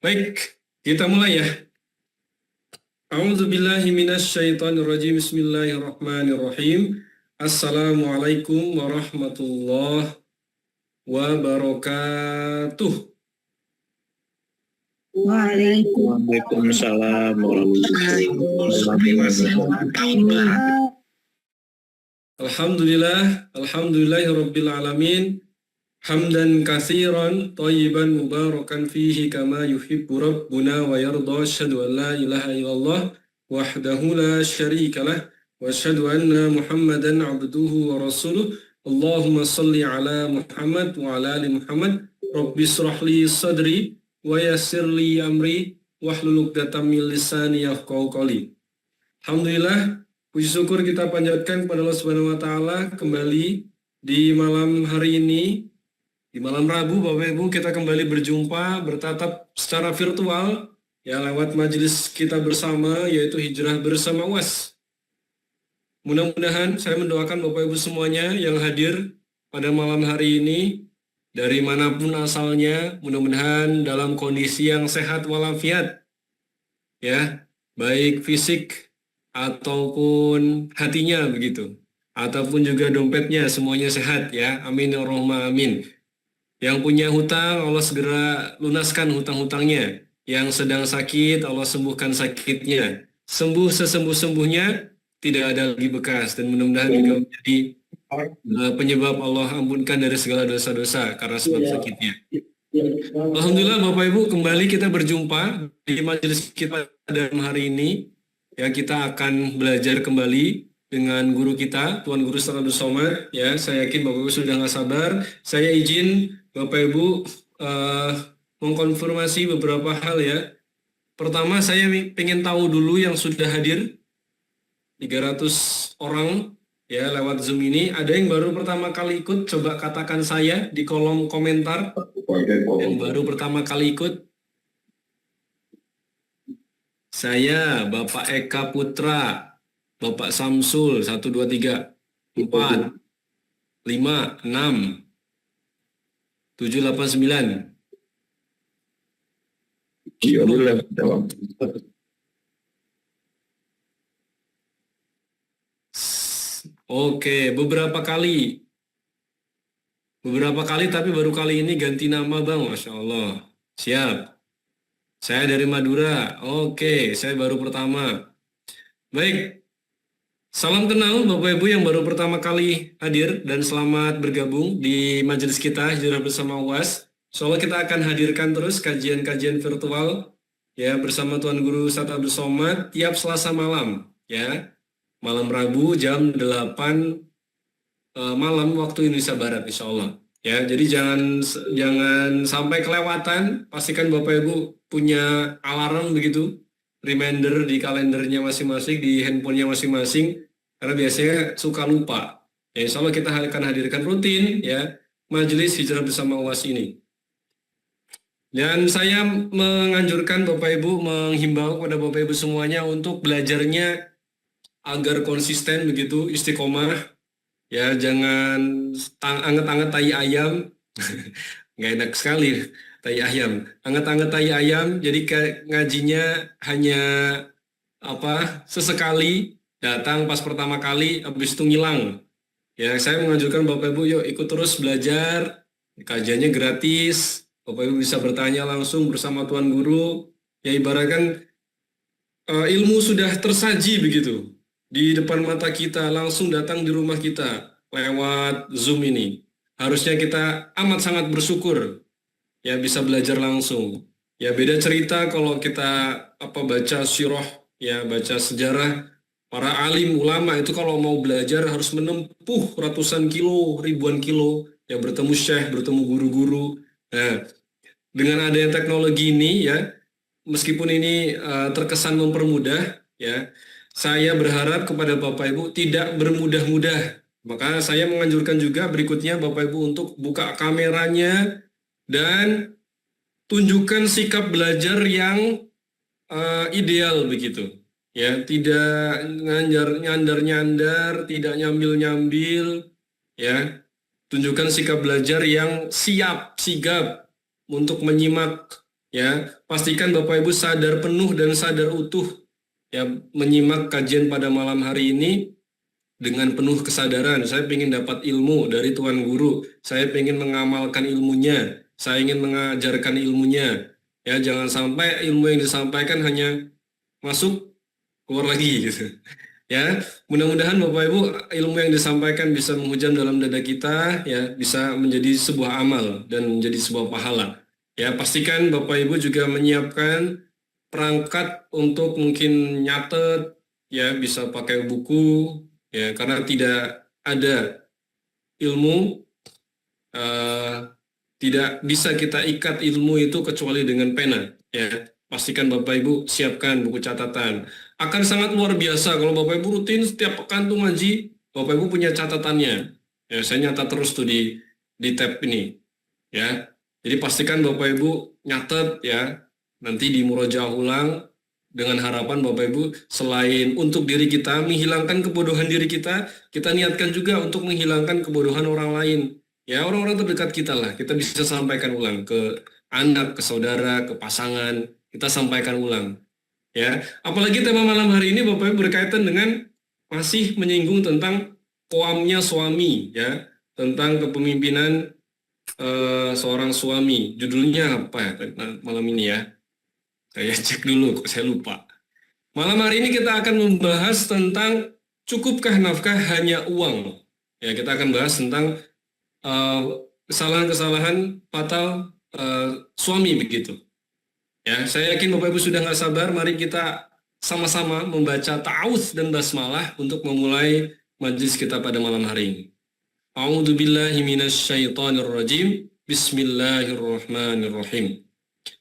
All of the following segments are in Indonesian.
Baik, kita mulai ya. A'udzubillahi minasyaitonirrajim. Bismillahirrahmanirrahim. Assalamualaikum warahmatullahi wabarakatuh. Waalaikumsalam warahmatullahi wabarakatuh. Alhamdulillahirabbil alamin. Hamdan katsiran thayyiban mubarakan fihi kama yuhibbu rabbuna wa yarda. Asyhadu an la ilaha illallah wahdahu la syarikalah wa asyhadu anna Muhammadan abduhu wa rasuluh. Allahumma salli ala Muhammad wa ala ali Muhammad. Rabbi shrah li sadri wa yassir li amri wahlul 'uqdatam min lisani yafqahu qawli. Alhamdulillah, puji syukur kita panjatkan kepada Allah Subhanahu wa taala kembali di malam hari ini. Di malam Rabu, Bapak Ibu, kita kembali berjumpa, bertatap secara virtual, ya lewat majelis kita bersama, yaitu Hijrah Bersama UAS. Mudah-mudahan saya mendoakan Bapak Ibu semuanya yang hadir pada malam hari ini, dari manapun asalnya, mudah-mudahan dalam kondisi yang sehat walafiat, ya, baik fisik ataupun hatinya begitu, ataupun juga dompetnya, semuanya sehat ya, amin ya rahman amin. Yang punya hutang, Allah segera lunaskan hutang-hutangnya. Yang sedang sakit, Allah sembuhkan sakitnya. Sembuh sesembuh-sembuhnya, tidak ada lagi bekas. Dan mudah-mudahan juga menjadi penyebab Allah ampunkan dari segala dosa-dosa karena sebab sakitnya. Alhamdulillah Bapak Ibu, kembali kita berjumpa di majelis kita pada hari ini. Ya, kita akan belajar kembali dengan guru kita, Tuan Guru Ustaz Abdul Somad. Ya, saya yakin Bapak Ibu sudah nggak sabar. Saya izin Bapak Ibu mengkonfirmasi beberapa hal ya. Pertama, saya ingin tahu dulu yang sudah hadir 300 orang ya lewat Zoom ini. Ada yang baru pertama kali ikut? Coba katakan saya di kolom komentar. Yang baru pertama kali ikut. Saya, Bapak Eka Putra, Bapak Samsul, 1, 2, 3, 4, 5, 6, 7, 8, 9. Oke, beberapa kali tapi baru kali ini ganti nama Bang, Masya Allah. Siap. Saya dari Madura. Oke, saya baru pertama. Baik. Salam kenal Bapak Ibu yang baru pertama kali hadir dan selamat bergabung di majelis kita Hijrah Bersama UAS. Insyaallah kita akan hadirkan terus kajian-kajian virtual ya bersama Tuan Guru Ustaz Abdul Somad tiap Selasa malam ya. Malam Rabu jam 8 malam waktu Indonesia Barat insyaallah. Ya, jadi jangan sampai kelewatan, pastikan Bapak Ibu punya alarm begitu, reminder di kalendernya masing-masing, di handphonenya masing-masing, karena biasanya suka lupa. Ya, insya Allah kita akan hadirkan rutin ya majelis Hijrah Bersama UAS ini. Dan saya menganjurkan Bapak Ibu, menghimbau kepada Bapak Ibu semuanya untuk belajarnya agar konsisten begitu, istiqomah. Ya, jangan anget-anget tai ayam, nggak enak sekali tai ayam. Anget-anget tai ayam, jadi ngajinya hanya sesekali, datang pas pertama kali, habis itu ngilang. Ya, saya menganjurkan Bapak Ibu, yuk ikut terus belajar, kajiannya gratis, Bapak Ibu bisa bertanya langsung bersama Tuan Guru, ya ibaratkan ilmu sudah tersaji begitu. Di depan mata kita, langsung datang di rumah kita lewat Zoom ini. Harusnya kita amat sangat bersyukur ya bisa belajar langsung. Ya beda cerita kalau kita baca sirah, ya baca sejarah para alim ulama itu kalau mau belajar harus menempuh ratusan kilo, ribuan kilo, ya bertemu syekh, bertemu guru-guru. Nah, dengan adanya teknologi ini ya, meskipun ini terkesan mempermudah ya, saya berharap kepada Bapak Ibu tidak bermudah-mudah. Maka saya menganjurkan juga berikutnya Bapak Ibu untuk buka kameranya dan tunjukkan sikap belajar yang ideal begitu. Ya, tidak nyandar-nyandar, tidak nyambil-nyambil, ya. Tunjukkan sikap belajar yang siap, sigap untuk menyimak Ya, pastikan Bapak Ibu sadar penuh dan sadar utuh ya menyimak kajian pada malam hari ini dengan penuh kesadaran. Saya ingin dapat ilmu dari Tuan Guru, saya ingin mengamalkan ilmunya, saya ingin mengajarkan ilmunya. Ya, jangan sampai ilmu yang disampaikan hanya masuk keluar lagi gitu. Ya, mudah-mudahan Bapak Ibu ilmu yang disampaikan bisa menghujam dalam dada kita, ya, bisa menjadi sebuah amal dan menjadi sebuah pahala. Ya, pastikan Bapak Ibu juga menyiapkan perangkat untuk mungkin nyatet, ya, bisa pakai buku, ya, karena tidak ada ilmu, eh, tidak bisa kita ikat ilmu itu kecuali dengan pena. Ya, pastikan Bapak Ibu siapkan buku catatan. Akan sangat luar biasa kalau Bapak Ibu rutin setiap pekan tuh ngaji, Bapak Ibu punya catatannya. Ya, saya nyatat terus tuh di tab ini. Ya, jadi pastikan Bapak Ibu nyatet ya. Nanti di murojaah ulang dengan harapan Bapak Ibu selain untuk diri kita menghilangkan kebodohan diri kita niatkan juga untuk menghilangkan kebodohan orang lain. Ya, orang-orang terdekat kita lah, kita bisa sampaikan ulang ke anak, ke saudara, ke pasangan, kita sampaikan ulang. Ya, apalagi tema malam hari ini Bapak Ibu berkaitan dengan masih menyinggung tentang koamnya suami, ya, tentang kepemimpinan seorang suami. Judulnya apa ya malam ini ya? Saya cek dulu, kok saya lupa. Malam hari ini kita akan membahas tentang cukupkah nafkah hanya uang. Ya, kita akan bahas tentang eh, kesalahan-kesalahan fatal suami begitu. Ya, saya yakin Bapak Ibu sudah nggak sabar. Mari kita sama-sama membaca ta'awudz dan basmalah untuk memulai majlis kita pada malam hari ini. A'udzu billahi minasyaitonir rajim. Bismillahirrahmanirrahim.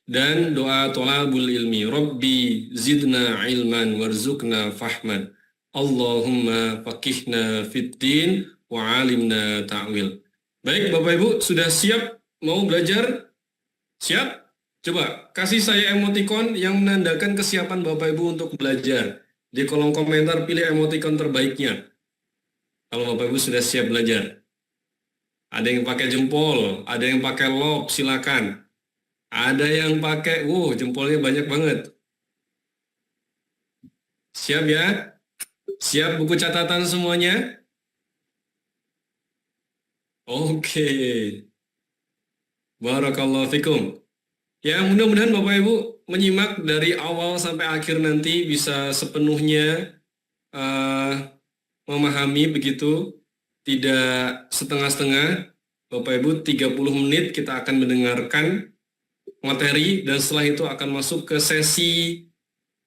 Dan doa tolabul ilmi. Rabbi zidna ilman warzuqna fahman. Allahumma faqihna fiddin wa alimna ta'wil. Baik Bapak Ibu, sudah siap mau belajar? Siap? Coba kasih saya emoticon yang menandakan kesiapan Bapak Ibu untuk belajar. Di kolom komentar pilih emoticon terbaiknya. Kalau Bapak Ibu sudah siap belajar. Ada yang pakai jempol, ada yang pakai love, silakan. Ada yang pakai, jempolnya banyak banget. Siap ya? Siap buku catatan semuanya? Oke. Barakallahu fikum. Ya, mudah-mudahan Bapak Ibu menyimak dari awal sampai akhir nanti bisa sepenuhnya eh, memahami begitu, tidak setengah-setengah. Bapak Ibu 30 menit kita akan mendengarkan materi dan setelah itu akan masuk ke sesi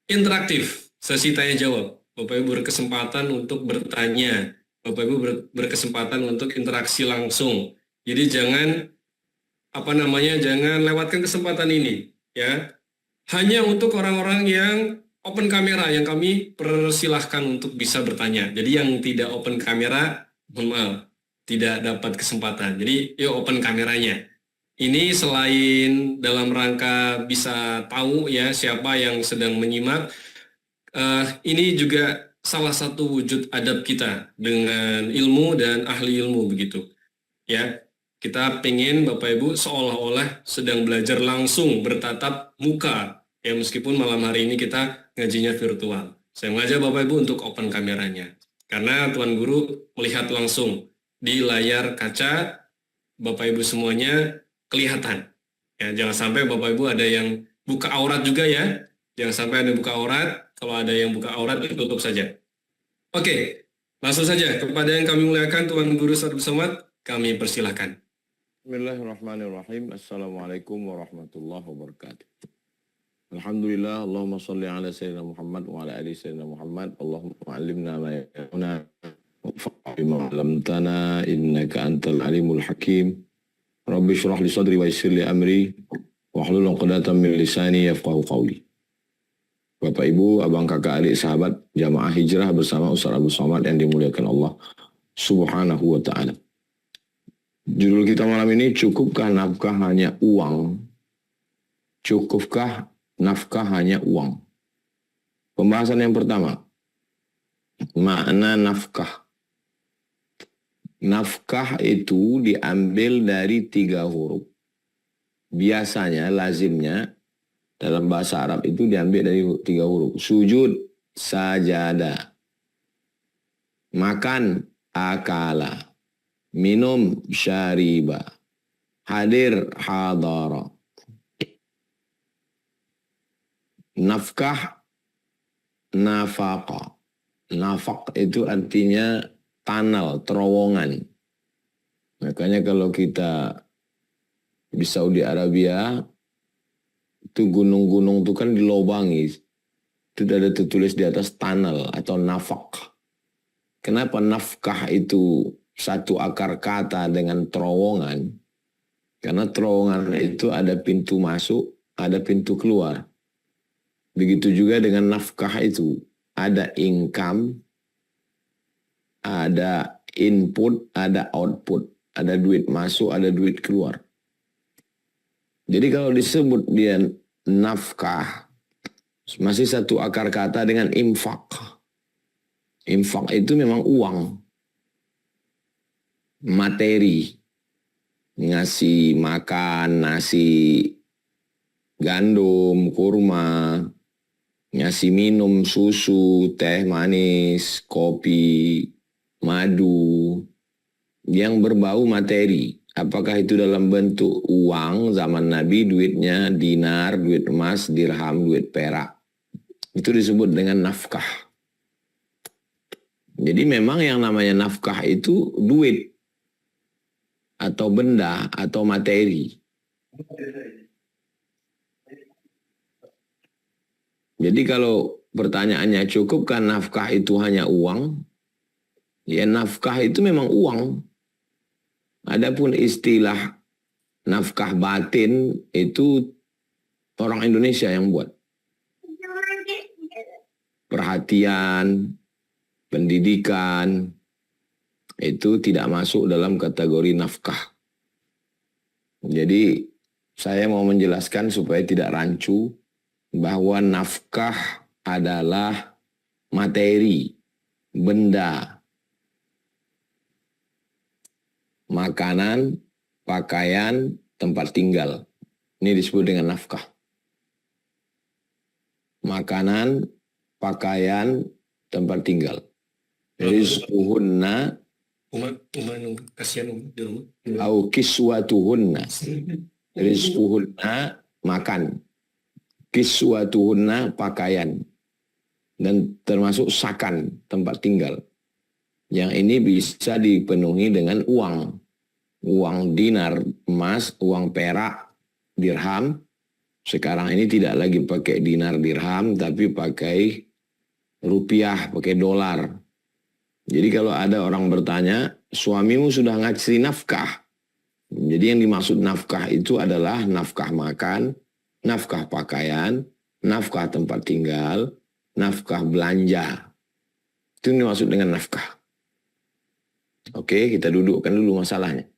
interaktif, sesi tanya jawab. Bapak Ibu berkesempatan untuk bertanya, Bapak Ibu berkesempatan untuk interaksi langsung. Jadi jangan lewatkan kesempatan ini ya. Hanya untuk orang-orang yang open kamera yang kami persilahkan untuk bisa bertanya. Jadi yang tidak open kamera, mohon maaf, tidak dapat kesempatan. Jadi yuk open kameranya. Ini selain dalam rangka bisa tahu ya siapa yang sedang menyimak, ini juga salah satu wujud adab kita dengan ilmu dan ahli ilmu begitu. Ya, kita pengen Bapak Ibu seolah-olah sedang belajar langsung bertatap muka. Ya, meskipun malam hari ini kita ngajinya virtual. Saya mengajak Bapak Ibu untuk open kameranya. Karena Tuan Guru melihat langsung di layar kaca Bapak Ibu semuanya kelihatan. Ya, jangan sampai Bapak Ibu ada yang buka aurat juga ya. Jangan sampai ada buka aurat. Kalau ada yang buka aurat ditutup saja. Oke, langsung saja kepada yang kami muliakan Tuan Guru Abdul Somad, kami persilahkan. Bismillahirrahmanirrahim. Assalamualaikum warahmatullahi wabarakatuh. Alhamdulillah, Allahumma salli ala Sayyidina Muhammad wa ala ali Sayyidina Muhammad. Allahumma alimna ma ya'una wa bima 'allamtana innaka antal alimul hakim. Rabbi shrah li sadri wa yassir li amri wa hlul 'uqdatam min lisani yafqahu qawli. Bapak Ibu, abang kakak adik sahabat jamaah hijrah bersama Ustaz Abdul Somad yang dimuliakan Allah Subhanahu wa taala. Judul kita malam ini, cukupkah nafkah hanya uang? Cukupkah nafkah hanya uang? Pembahasan yang pertama, makna nafkah. Nafkah itu diambil dari 3 huruf. Biasanya, lazimnya, dalam bahasa Arab itu diambil dari 3 huruf. Sujud, sajada. Makan, akala. Minum, syariba. Hadir, hadara. Nafkah, nafaqa. Nafaq itu artinya tunnel, terowongan. Makanya kalau kita di Saudi Arabia, itu gunung-gunung itu kan dilobangi. Itu ada tertulis di atas tunnel atau nafaq. Kenapa nafkah itu satu akar kata dengan terowongan? Karena terowongan itu ada pintu masuk, ada pintu keluar. Begitu juga dengan nafkah itu. Ada income, ada input, ada output. Ada duit masuk, ada duit keluar. Jadi kalau disebut dia nafkah, masih satu akar kata dengan infak. Infak itu memang uang. Materi. Ngasih makan, nasi gandum, kurma, ngasih minum susu, teh manis, kopi, madu, yang berbau materi. Apakah itu dalam bentuk uang zaman Nabi, duitnya dinar, duit emas, dirham, duit perak. Itu disebut dengan nafkah. Jadi memang yang namanya nafkah itu duit atau benda atau materi. Jadi kalau pertanyaannya cukupkah nafkah itu hanya uang? Ya nafkah itu memang uang. Adapun istilah nafkah batin itu orang Indonesia yang buat. Perhatian, pendidikan, itu tidak masuk dalam kategori nafkah. Jadi saya mau menjelaskan supaya tidak rancu bahwa nafkah adalah materi, benda, makanan, pakaian, tempat tinggal. Ini disebut dengan nafkah. Makanan, pakaian, tempat tinggal. Rizquhunna kasihan di rumah. au kiswatuhunna. Rizquhunna makan. Kiswatuhunna pakaian. Dan termasuk sakan, tempat tinggal. Yang ini bisa dipenuhi dengan uang. Uang dinar, emas, uang perak, dirham. Sekarang ini tidak lagi pakai dinar, dirham, tapi pakai rupiah, pakai dolar. Jadi kalau ada orang bertanya, suamimu sudah ngasih nafkah. Jadi yang dimaksud nafkah itu adalah nafkah makan, nafkah pakaian, nafkah tempat tinggal, nafkah belanja. Itu yang dimaksud dengan nafkah. Oke, kita dudukkan dulu masalahnya.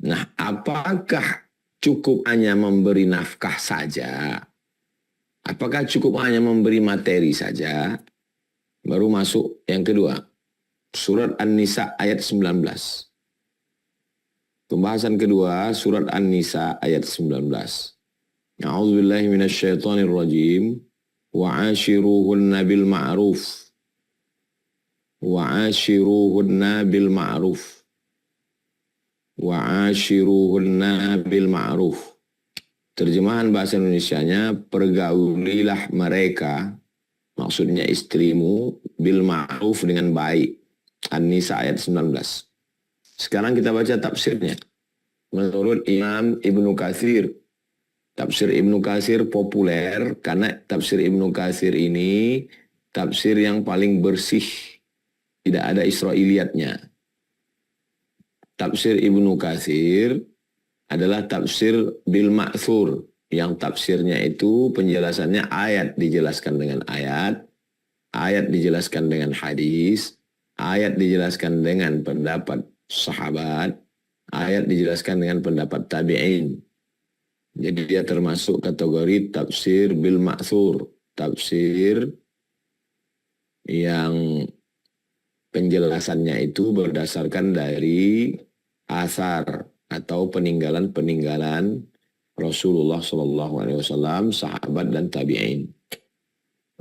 Nah, apakah cukup hanya memberi nafkah saja? Apakah cukup hanya memberi materi saja? Baru masuk yang kedua. Surat An-Nisa ayat 19. Pembahasan kedua, surat An-Nisa ayat 19. A'udzubillahi minasyaitonirrajim. Wa'ashiruhunna bil ma'ruf. Wa'ashiruhunna bil ma'ruf. Wa'ashiruhunna bil ma'ruf. Terjemahan bahasa Indonesianya, pergaulilah mereka, maksudnya istrimu, bil ma'ruf dengan baik. An-Nisa ayat 19. Sekarang kita baca tafsirnya. Menurut Imam Ibnu Katsir, tafsir Ibnu Katsir populer karena tafsir Ibnu Katsir ini tafsir yang paling bersih. Tidak ada Israiliyatnya. Tafsir Ibnu Katsir adalah tafsir bil ma'thur. Yang tafsirnya itu penjelasannya ayat dijelaskan dengan ayat, ayat dijelaskan dengan hadis, ayat dijelaskan dengan pendapat sahabat, ayat dijelaskan dengan pendapat tabi'in. Jadi dia termasuk kategori tafsir bil ma'thur. Tafsir yang penjelasannya itu berdasarkan dari asar atau peninggalan-peninggalan Rasulullah SAW, sahabat dan tabi'in.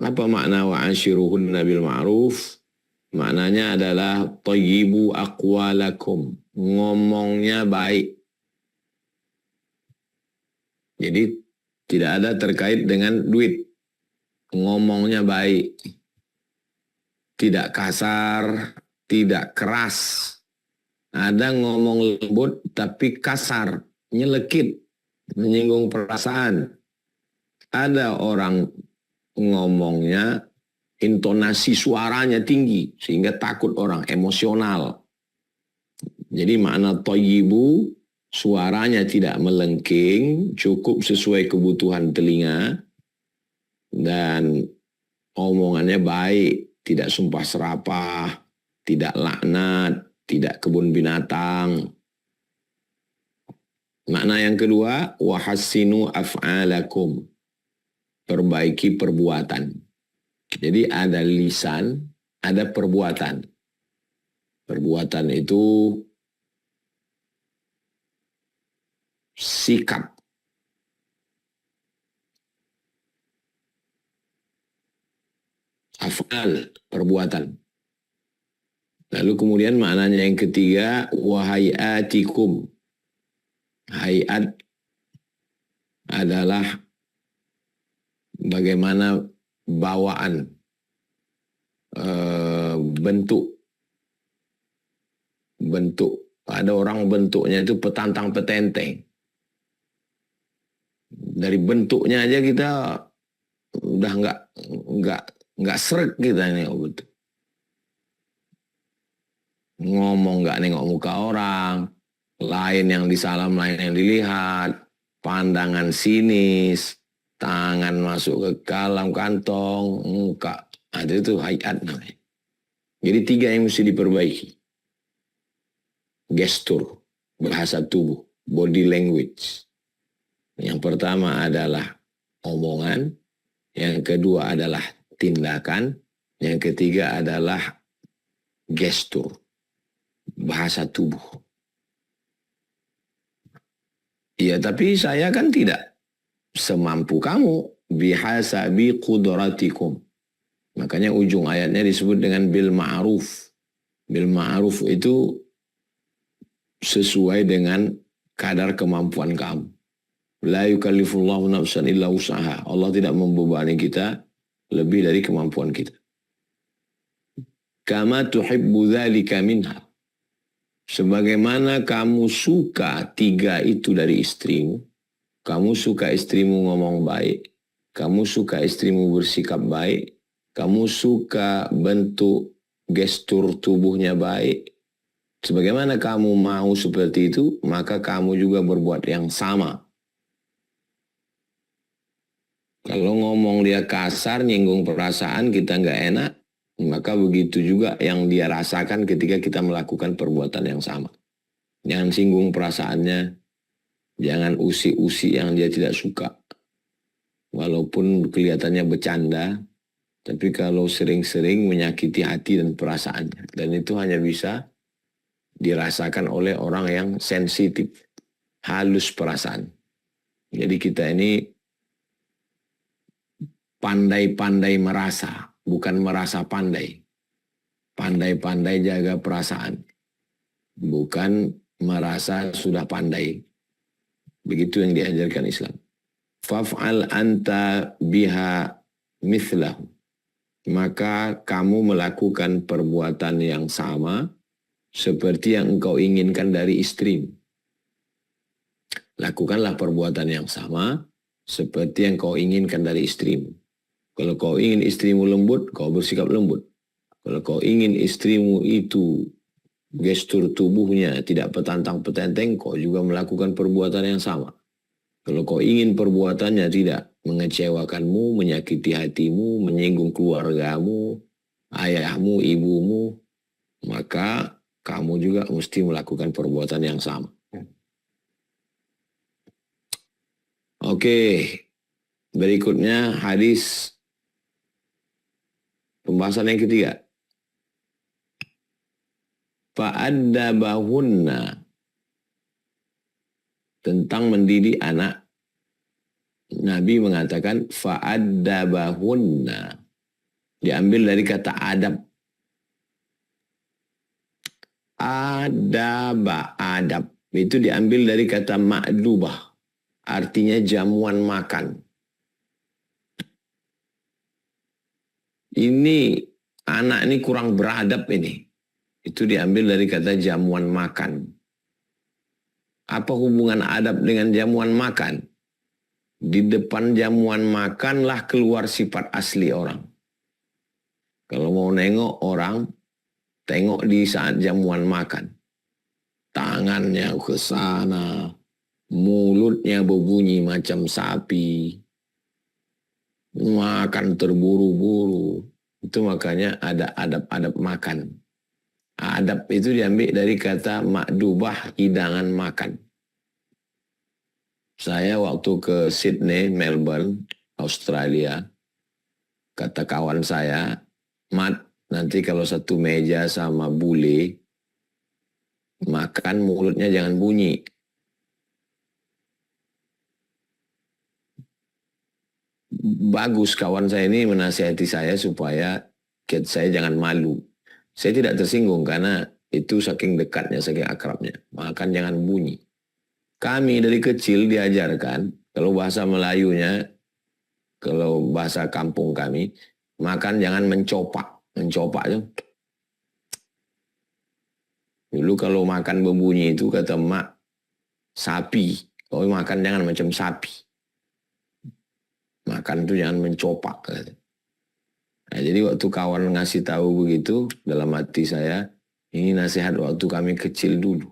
Apa makna wa'ashiruhunna bil ma'ruf? Maknanya adalah tayyibu aqwalakum. Ngomongnya baik. Jadi tidak ada terkait dengan duit. Ngomongnya baik. Tidak kasar, tidak keras. Ada ngomong lembut tapi kasar, nyelekit, menyinggung perasaan. Ada orang ngomongnya, intonasi suaranya tinggi, sehingga takut orang, emosional. Jadi makna thayyibu, suaranya tidak melengking, cukup sesuai kebutuhan telinga, dan omongannya baik, tidak sumpah serapah, tidak laknat, tidak kebun binatang. Makna yang kedua, wahassinu af'alakum, perbaiki perbuatan. Jadi ada lisan, ada perbuatan. Perbuatan itu sikap. Af'al, perbuatan. Lalu kemudian maknanya yang ketiga, wahayatikum. Hayat adalah bagaimana bawaan, bentuk. Ada orang bentuknya itu petantang petenteng. Dari bentuknya aja kita udah nggak srek kita ini, betul. Ngomong nggak nengok muka orang, lain yang disalam, lain yang dilihat, pandangan sinis, tangan masuk ke dalam kantong, muka. Ada itu hayat namanya. Jadi 3 yang mesti diperbaiki. Gestur, bahasa tubuh, body language. Yang pertama adalah omongan, yang kedua adalah tindakan, yang ketiga adalah gestur, bahasa tubuh. Ya, tapi saya kan tidak semampu kamu, bihasabi qudratikum. Makanya ujung ayatnya disebut dengan bil ma'ruf. Bil ma'ruf itu sesuai dengan kadar kemampuan kamu. La yukallifullahu nafsan illa usaha. Allah tidak membebani kita lebih dari kemampuan kita. Kama tuhibbu dzalika minha. Sebagaimana kamu suka 3 itu dari istrimu, kamu suka istrimu ngomong baik, kamu suka istrimu bersikap baik, kamu suka bentuk gestur tubuhnya baik, sebagaimana kamu mau seperti itu, maka kamu juga berbuat yang sama. Kalau ngomong dia kasar, nyinggung perasaan, kita nggak enak, maka begitu juga yang dia rasakan ketika kita melakukan perbuatan yang sama. Jangan singgung perasaannya, jangan usik-usik yang dia tidak suka. Walaupun kelihatannya bercanda, tapi kalau sering-sering menyakiti hati dan perasaannya. Dan itu hanya bisa dirasakan oleh orang yang sensitif, halus perasaan. Jadi kita ini pandai-pandai merasa, bukan merasa pandai. Pandai-pandai jaga perasaan, bukan merasa sudah pandai. Begitu yang diajarkan Islam. Faf'al anta biha mithlahu. Maka kamu melakukan perbuatan yang sama seperti yang engkau inginkan dari istrimu. Lakukanlah perbuatan yang sama seperti yang kau inginkan dari istrimu. Kalau kau ingin istrimu lembut, kau bersikap lembut. Kalau kau ingin istrimu itu gestur tubuhnya tidak petantang petenteng, kau juga melakukan perbuatan yang sama. Kalau kau ingin perbuatannya tidak mengecewakanmu, menyakiti hatimu, menyinggung keluargamu, ayahmu, ibumu, maka kamu juga mesti melakukan perbuatan yang sama. Oke, berikutnya hadis pembahasan yang ketiga. Fa'addabahunna, tentang mendidik anak Nabi mengatakan fa'addabahunna. Diambil dari kata adab. Adab. Itu diambil dari kata ma'dubah. Artinya jamuan makan. Ini anak ini kurang beradab ini. Itu diambil dari kata jamuan makan. Apa hubungan adab dengan jamuan makan? Di depan jamuan makanlah keluar sifat asli orang. Kalau mau nengok orang, tengok di saat jamuan makan. Tangannya ke sana, mulutnya berbunyi macam sapi, makan terburu-buru. Itu makanya ada adab-adab makan. Adab itu diambil dari kata makdubah, hidangan makan. Saya waktu ke Sydney, Melbourne, Australia, kata kawan saya, Mat, nanti kalau satu meja sama bule, makan mulutnya jangan bunyi. Bagus kawan saya ini menasihati saya supaya saya jangan malu. Saya tidak tersinggung karena itu saking dekatnya, saking akrabnya. Makan jangan bunyi. Kami dari kecil diajarkan, kalau bahasa Melayunya, kalau bahasa kampung kami, makan jangan mencopak. Mencopak itu. Dulu kalau makan berbunyi itu kata mak, sapi. Kalau makan jangan macam sapi. Makan itu jangan mencopak. Nah, jadi waktu kawan ngasih tahu begitu, dalam hati saya, ini nasihat waktu kami kecil dulu.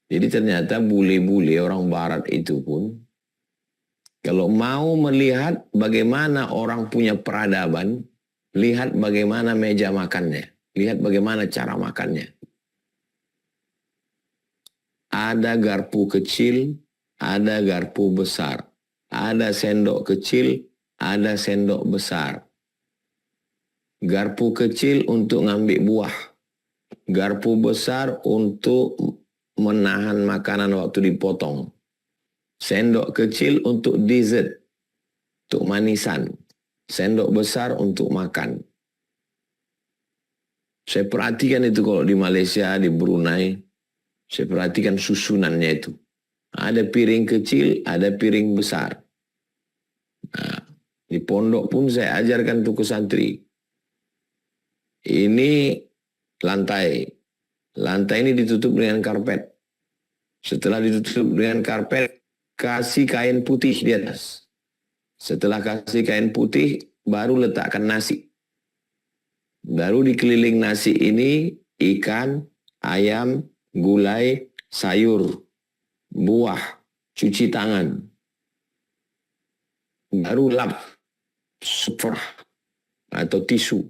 Jadi ternyata bule-bule orang barat itu pun, kalau mau melihat bagaimana orang punya peradaban, lihat bagaimana meja makannya, lihat bagaimana cara makannya. Ada garpu kecil, ada garpu besar. Ada sendok kecil, ada sendok besar. Garpu kecil untuk ngambil buah. Garpu besar untuk menahan makanan waktu dipotong. Sendok kecil untuk dessert, untuk manisan. Sendok besar untuk makan. Saya perhatikan itu kalau di Malaysia, di Brunei. Saya perhatikan susunannya itu. Ada piring kecil, ada piring besar. Nah, di pondok pun saya ajarkan tuh ke santri. Ini lantai. Lantai ini ditutup dengan karpet. Setelah ditutup dengan karpet, kasih kain putih di atas. Setelah kasih kain putih, baru letakkan nasi. Baru dikeliling nasi ini, ikan, ayam, gulai, sayur, buah, cuci tangan. Baru lap, sufrah, atau tisu.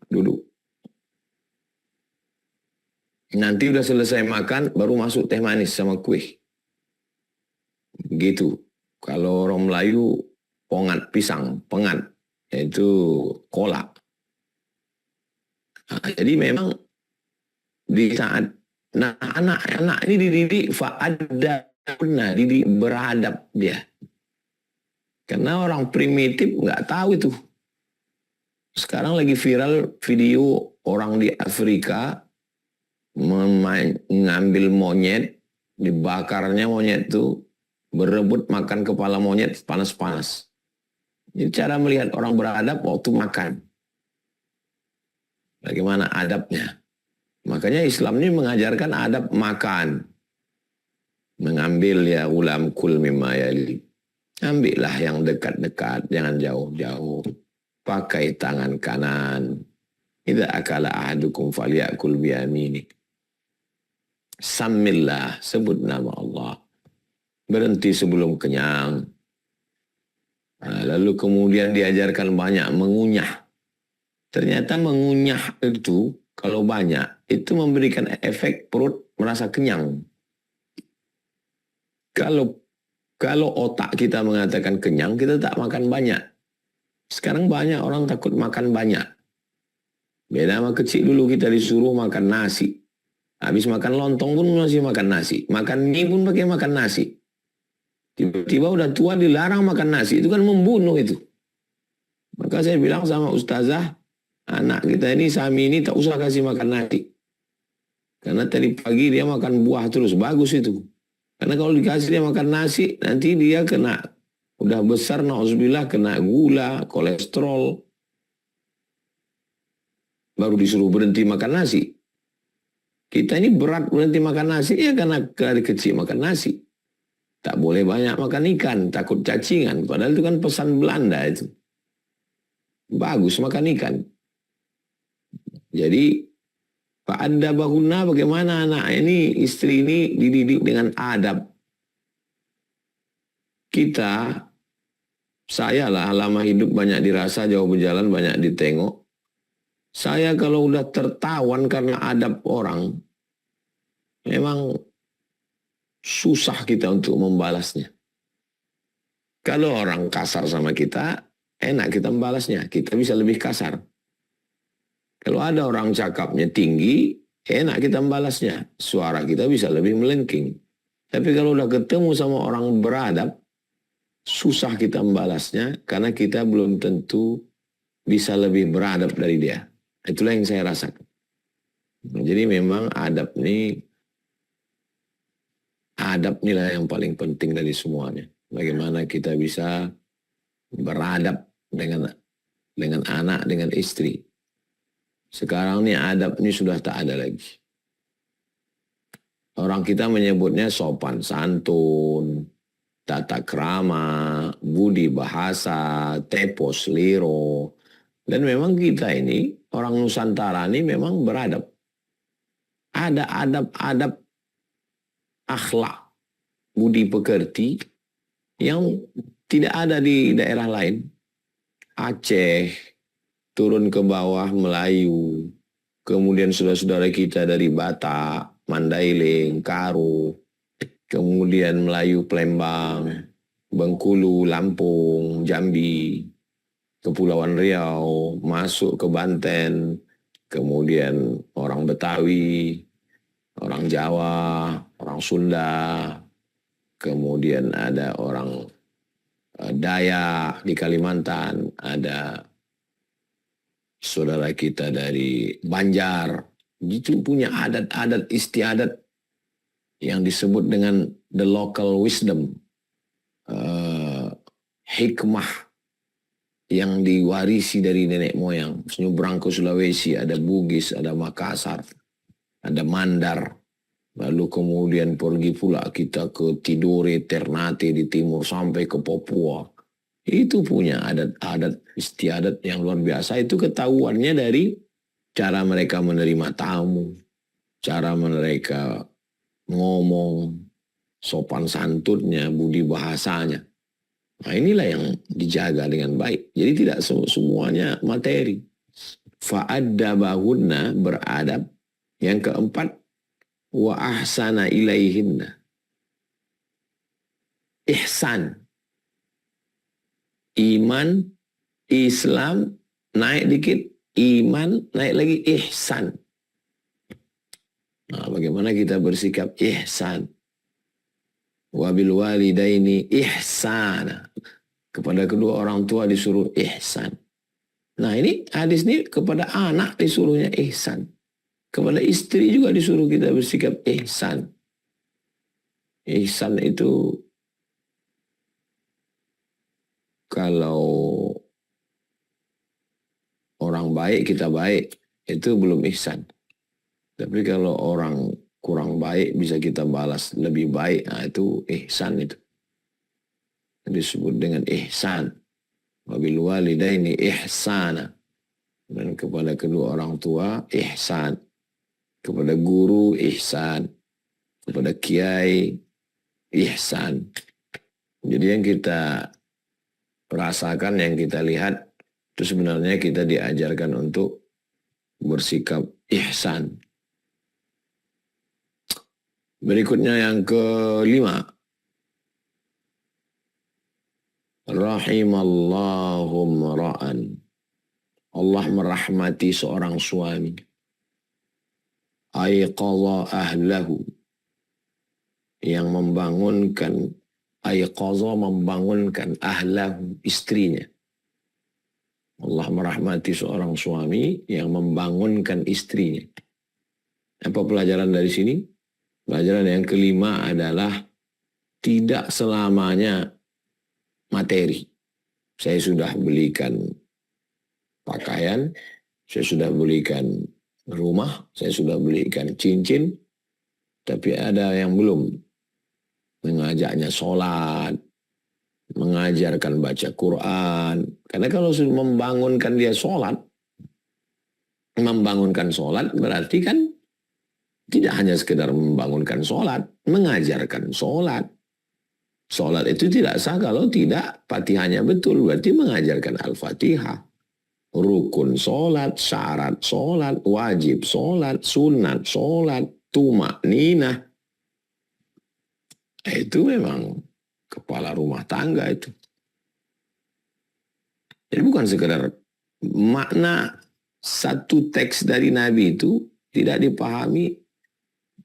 Duduk. Nanti udah selesai makan, baru masuk teh manis sama kue. Gitu. Kalau orang Melayu, pongat pisang, pengat. Itu kolak. Nah, jadi memang di saat anak-anak ini dididik dididik beradab dia. Karena orang primitif nggak tahu itu. Sekarang lagi viral video orang di Afrika mengambil monyet, dibakarnya monyet itu, berebut makan kepala monyet panas-panas. Jadi cara melihat orang beradab waktu makan. Bagaimana adabnya. Makanya Islam ini mengajarkan adab makan. Mengambil ya ulam kul mimma yali. Ambillah yang dekat-dekat, jangan jauh-jauh. Pakai tangan kanan. Idza akala ahadukum falyakul biyamini. Samillah, sebut nama Allah. Berhenti sebelum kenyang. Nah, lalu kemudian diajarkan banyak mengunyah. Ternyata mengunyah itu kalau banyak itu memberikan efek perut merasa kenyang. Kalau otak kita mengatakan kenyang, kita tak makan banyak. Sekarang banyak orang takut makan banyak. Beda sama kecil dulu kita disuruh makan nasi. Habis makan lontong pun masih makan nasi. Makan mie pun pakai makan nasi. Tiba-tiba udah tua dilarang makan nasi, itu kan membunuh itu. Maka saya bilang sama ustazah, anak kita ini Sami ini tak usah kasih makan nasi. Karena tadi pagi dia makan buah terus, bagus itu. Karena kalau dikasih dia makan nasi, nanti dia kena, udah besar, na'udzubillah, kena gula, kolesterol. Baru disuruh berhenti makan nasi. Kita ini berat berhenti makan nasi, ya karena dari kecil makan nasi. Tak boleh banyak makan ikan, takut cacingan. Padahal itu kan pesan Belanda itu. Bagus makan ikan. Jadi, Pak Anda bahuna bagaimana anak ini, istri ini dididik dengan adab. Kita, saya lah lama hidup banyak dirasa, jauh berjalan banyak ditengok. Saya kalau udah tertawan karena adab orang, memang susah kita untuk membalasnya. Kalau orang kasar sama kita, enak kita membalasnya. Kita bisa lebih kasar. Kalau ada orang cakapnya tinggi, enak kita membalasnya. Suara kita bisa lebih melengking. Tapi kalau udah ketemu sama orang beradab, susah kita membalasnya karena kita belum tentu bisa lebih beradab dari dia. Itulah yang saya rasakan. Jadi memang adab inilah yang paling penting dari semuanya. Bagaimana kita bisa beradab dengan anak, dengan istri. Sekarang ini adab ini sudah tak ada lagi. Orang kita menyebutnya sopan santun, tata krama, budi bahasa, tepos liro. Dan memang kita ini, orang Nusantara ini memang beradab. Ada adab-adab akhlak, budi pekerti yang tidak ada di daerah lain. Aceh, turun ke bawah Melayu, kemudian saudara-saudara kita dari Batak, Mandailing, Karo, kemudian Melayu Palembang, Bengkulu, Lampung, Jambi, Kepulauan Riau, masuk ke Banten, kemudian orang Betawi, orang Jawa, orang Sunda, kemudian ada orang Dayak di Kalimantan, ada saudara kita dari Banjar, itu punya adat-adat istiadat yang disebut dengan the local wisdom, hikmah yang diwarisi dari nenek moyang. Nyebrang ke Sulawesi, ada Bugis, ada Makassar, ada Mandar. Lalu kemudian pergi pula kita ke Tidore, Ternate di timur sampai ke Papua. Itu punya adat-adat istiadat yang luar biasa. Itu ketahuannya dari cara mereka menerima tamu, cara mereka ngomong, sopan santunnya, budi bahasanya. Nah inilah yang dijaga dengan baik. Jadi tidak semuanya materi. Fa'addabahunna, beradab. Yang keempat, wa ahsana ilaihinna, ihsan. Iman, Islam, naik dikit. Iman, naik lagi ihsan. Nah, bagaimana kita bersikap ihsan? Wabil walidaini ihsana. Kepada kedua orang tua disuruh ihsan. Nah ini hadis ini kepada anak disuruhnya ihsan. Kepada istri juga disuruh kita bersikap ihsan. Ihsan itu kalau orang baik kita baik, itu belum ihsan. Tapi kalau orang kurang baik bisa kita balas lebih baik, nah itu ihsan itu. Disebut dengan ihsan. Wabil walidaini ihsana. Dan kepada kedua orang tua ihsan. Kepada guru ihsan. Kepada kiai ihsan. Jadi yang kita rasakan, yang kita lihat, itu sebenarnya kita diajarkan untuk bersikap ihsan. Berikutnya yang kelima. Rahimallahum ra'an. Allah merahmati seorang suami. Aiqadha ahlahu. Yang membangunkan ayqaza membangunkan ahlahu, istrinya. Allah merahmati seorang suami yang membangunkan istrinya. Apa pelajaran dari sini? Pelajaran yang kelima adalah tidak selamanya materi. Saya sudah belikan pakaian, saya sudah belikan rumah, saya sudah belikan cincin, tapi ada yang belum. Mengajaknya sholat, mengajarkan baca Quran. Karena kalau sudah membangunkan dia sholat, membangunkan sholat berarti kan tidak hanya sekedar membangunkan sholat, mengajarkan sholat. Sholat itu tidak sah kalau tidak Fatihahnya betul, berarti mengajarkan Al-Fatihah. Rukun sholat, syarat sholat, wajib sholat, sunat sholat, tumak ninah. Itu memang kepala rumah tangga itu. Jadi bukan sekedar makna satu teks dari Nabi itu tidak dipahami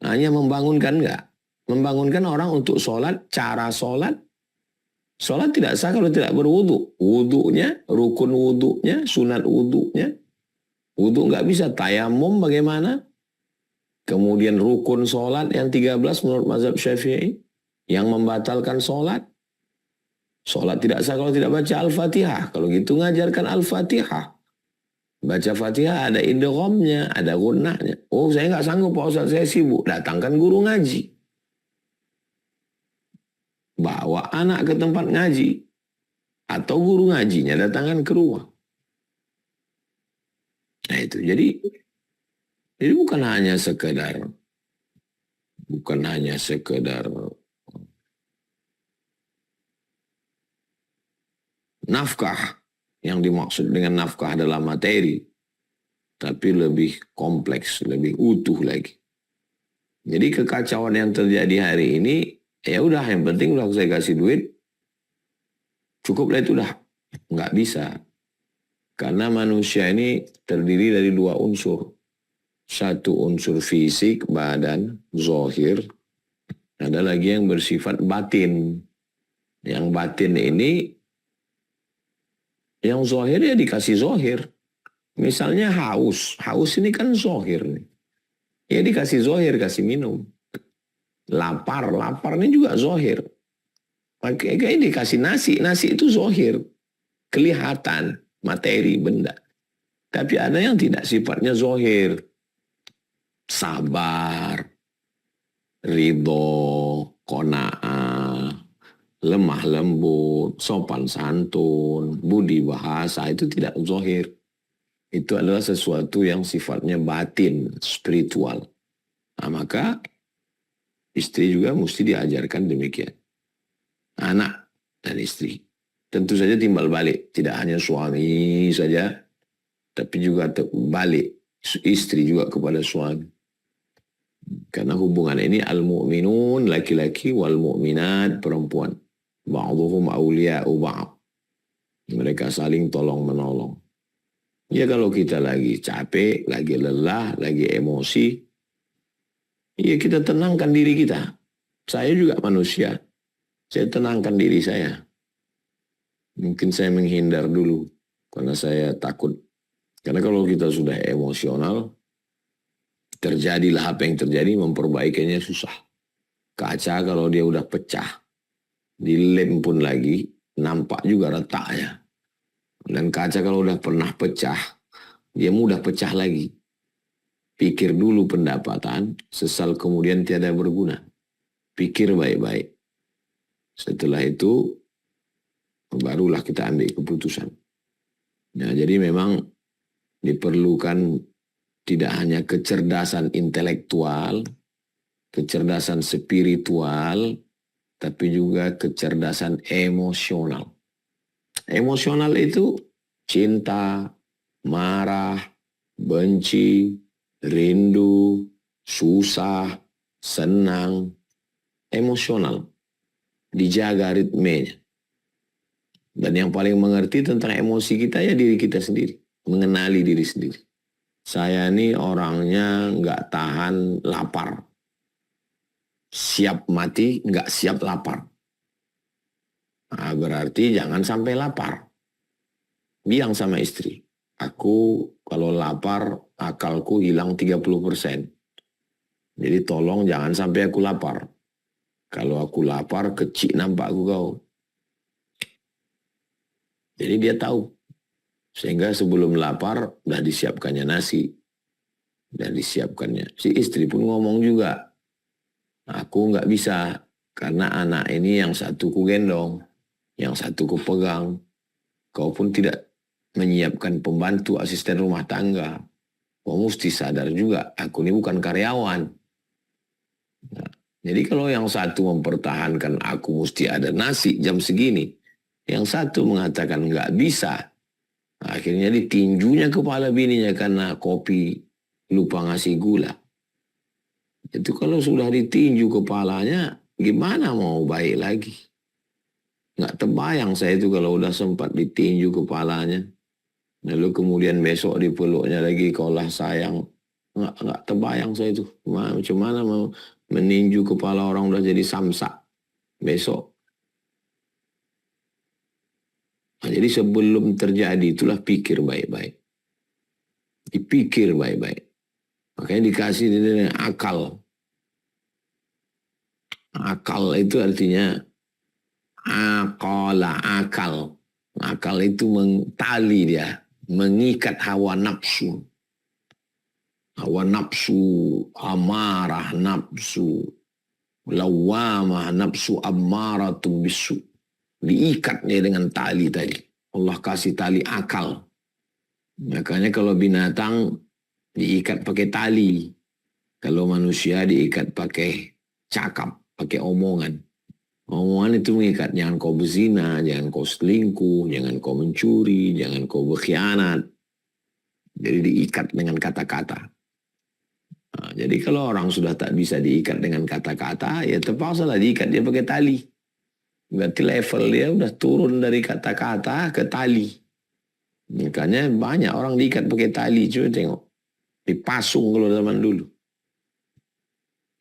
hanya membangunkan, enggak. Membangunkan orang untuk sholat, cara sholat. Sholat tidak sah kalau tidak berwudu. Wudunya, rukun wudunya, sunat wudunya. Wudu enggak bisa, tayamum bagaimana? Kemudian rukun sholat yang 13 menurut mazhab Syafi'i yang membatalkan sholat. Sholat tidak sah kalau tidak baca Al-Fatihah. Kalau gitu ngajarkan Al-Fatihah. Baca Fatihah ada idghamnya, ada gunnahnya. Oh, saya nggak sanggup Pak Ustaz, saya sibuk. Datangkan guru ngaji. Bawa anak ke tempat ngaji. Atau guru ngajinya datangkan ke rumah. Nah itu, jadi bukan hanya sekedar nafkah. Yang dimaksud dengan nafkah adalah materi, tapi lebih kompleks, lebih utuh lagi. Jadi kekacauan yang terjadi hari ini, ya udah yang penting udah saya kasih duit, cukup lah itu udah. Nggak bisa. Karena manusia ini terdiri dari dua unsur. Satu unsur fisik, badan, zohir. Ada lagi yang bersifat batin. Yang batin ini, yang zohir ya dikasih zohir. Misalnya haus. Haus ini kan zohir nih. Ya dikasih zohir, kasih minum. Lapar. Lapar ini juga zohir. Kayak dikasih nasi. Nasi itu zohir. Kelihatan. Materi, benda. Tapi ada yang tidak sifatnya zohir. Sabar. Ridho. Qanaah. Lemah lembut, sopan santun, budi bahasa, itu tidak zohir. Itu adalah sesuatu yang sifatnya batin, spiritual. Nah, maka istri juga mesti diajarkan demikian. Anak dan istri. Tentu saja timbal balik. Tidak hanya suami saja, tapi juga balik. Istri juga kepada suami. Karena hubungan ini al-mu'minun, laki-laki, wal-mu'minat, perempuan. Ba'duhum awliya'u ba'd. Mereka saling tolong-menolong. Ya kalau kita lagi capek, lagi lelah, lagi emosi, ya kita tenangkan diri kita. Saya juga manusia. Saya tenangkan diri saya. Mungkin saya menghindar dulu, karena saya takut. Karena kalau kita sudah emosional, terjadilah apa yang terjadi, memperbaikinya susah. Kaca kalau dia udah pecah, dilem pun lagi, nampak juga retaknya. Dan kaca kalau udah pernah pecah, dia mudah pecah lagi. Pikir dulu pendapatan, sesal kemudian tiada berguna. Pikir baik-baik. Setelah itu, barulah kita ambil keputusan. Nah, jadi memang diperlukan tidak hanya kecerdasan intelektual, kecerdasan spiritual, tapi juga kecerdasan emosional. Emosional itu cinta, marah, benci, rindu, susah, senang. Emosional. Dijaga ritmenya. Dan yang paling mengerti tentang emosi kita ya diri kita sendiri. Mengenali diri sendiri. Saya ini orangnya nggak tahan lapar. Siap mati, nggak siap lapar. Nah, berarti jangan sampai lapar. Bilang sama istri, aku kalau lapar akalku hilang 30%. Jadi tolong jangan sampai aku lapar. Kalau aku lapar, kecil nampak aku kau. Jadi dia tahu. Sehingga sebelum lapar, udah disiapkannya nasi. Dan disiapkannya. Si istri pun ngomong juga, aku nggak bisa. Karena anak ini yang satu ku gendong, yang satu ku pegang. Kau pun tidak menyiapkan pembantu asisten rumah tangga. Kau mesti sadar juga, aku ini bukan karyawan. Nah, jadi kalau yang satu mempertahankan aku mesti ada nasi jam segini, yang satu mengatakan nggak bisa, akhirnya ditinjunya kepala bininya karena kopi lupa ngasih gula. Itu kalau sudah ditinju kepalanya, gimana mau baik lagi? Nggak terbayang saya itu kalau udah sempat ditinju kepalanya. Lalu kemudian besok dipeluknya lagi, kaulah sayang. Nggak terbayang saya itu. Macam mana mau meninju kepala orang udah jadi samsak besok. Nah, jadi sebelum terjadi itulah pikir baik-baik. Dipikir baik-baik. Makanya dikasih ini akal. Akal itu artinya akal. Akal itu mentali dia. Mengikat hawa nafsu. Hawa nafsu amarah, nafsu lawamah, nafsu ammaratun bisu. Diikat dia dengan tali tadi. Allah kasih tali akal. Makanya kalau binatang diikat pakai tali. Kalau manusia diikat pakai cakap, pakai omongan. Omongan itu mengikat. Jangan kau berzina, jangan kau selingkuh, jangan kau mencuri, jangan kau berkhianat. Jadi diikat dengan kata-kata. Nah, jadi kalau orang sudah tak bisa diikat dengan kata-kata, ya terpaksa lah diikat dia pakai tali. Berarti level dia udah turun dari kata-kata ke tali. Makanya banyak orang diikat pakai tali. Coba tengok. Dipasung kalau zaman dulu.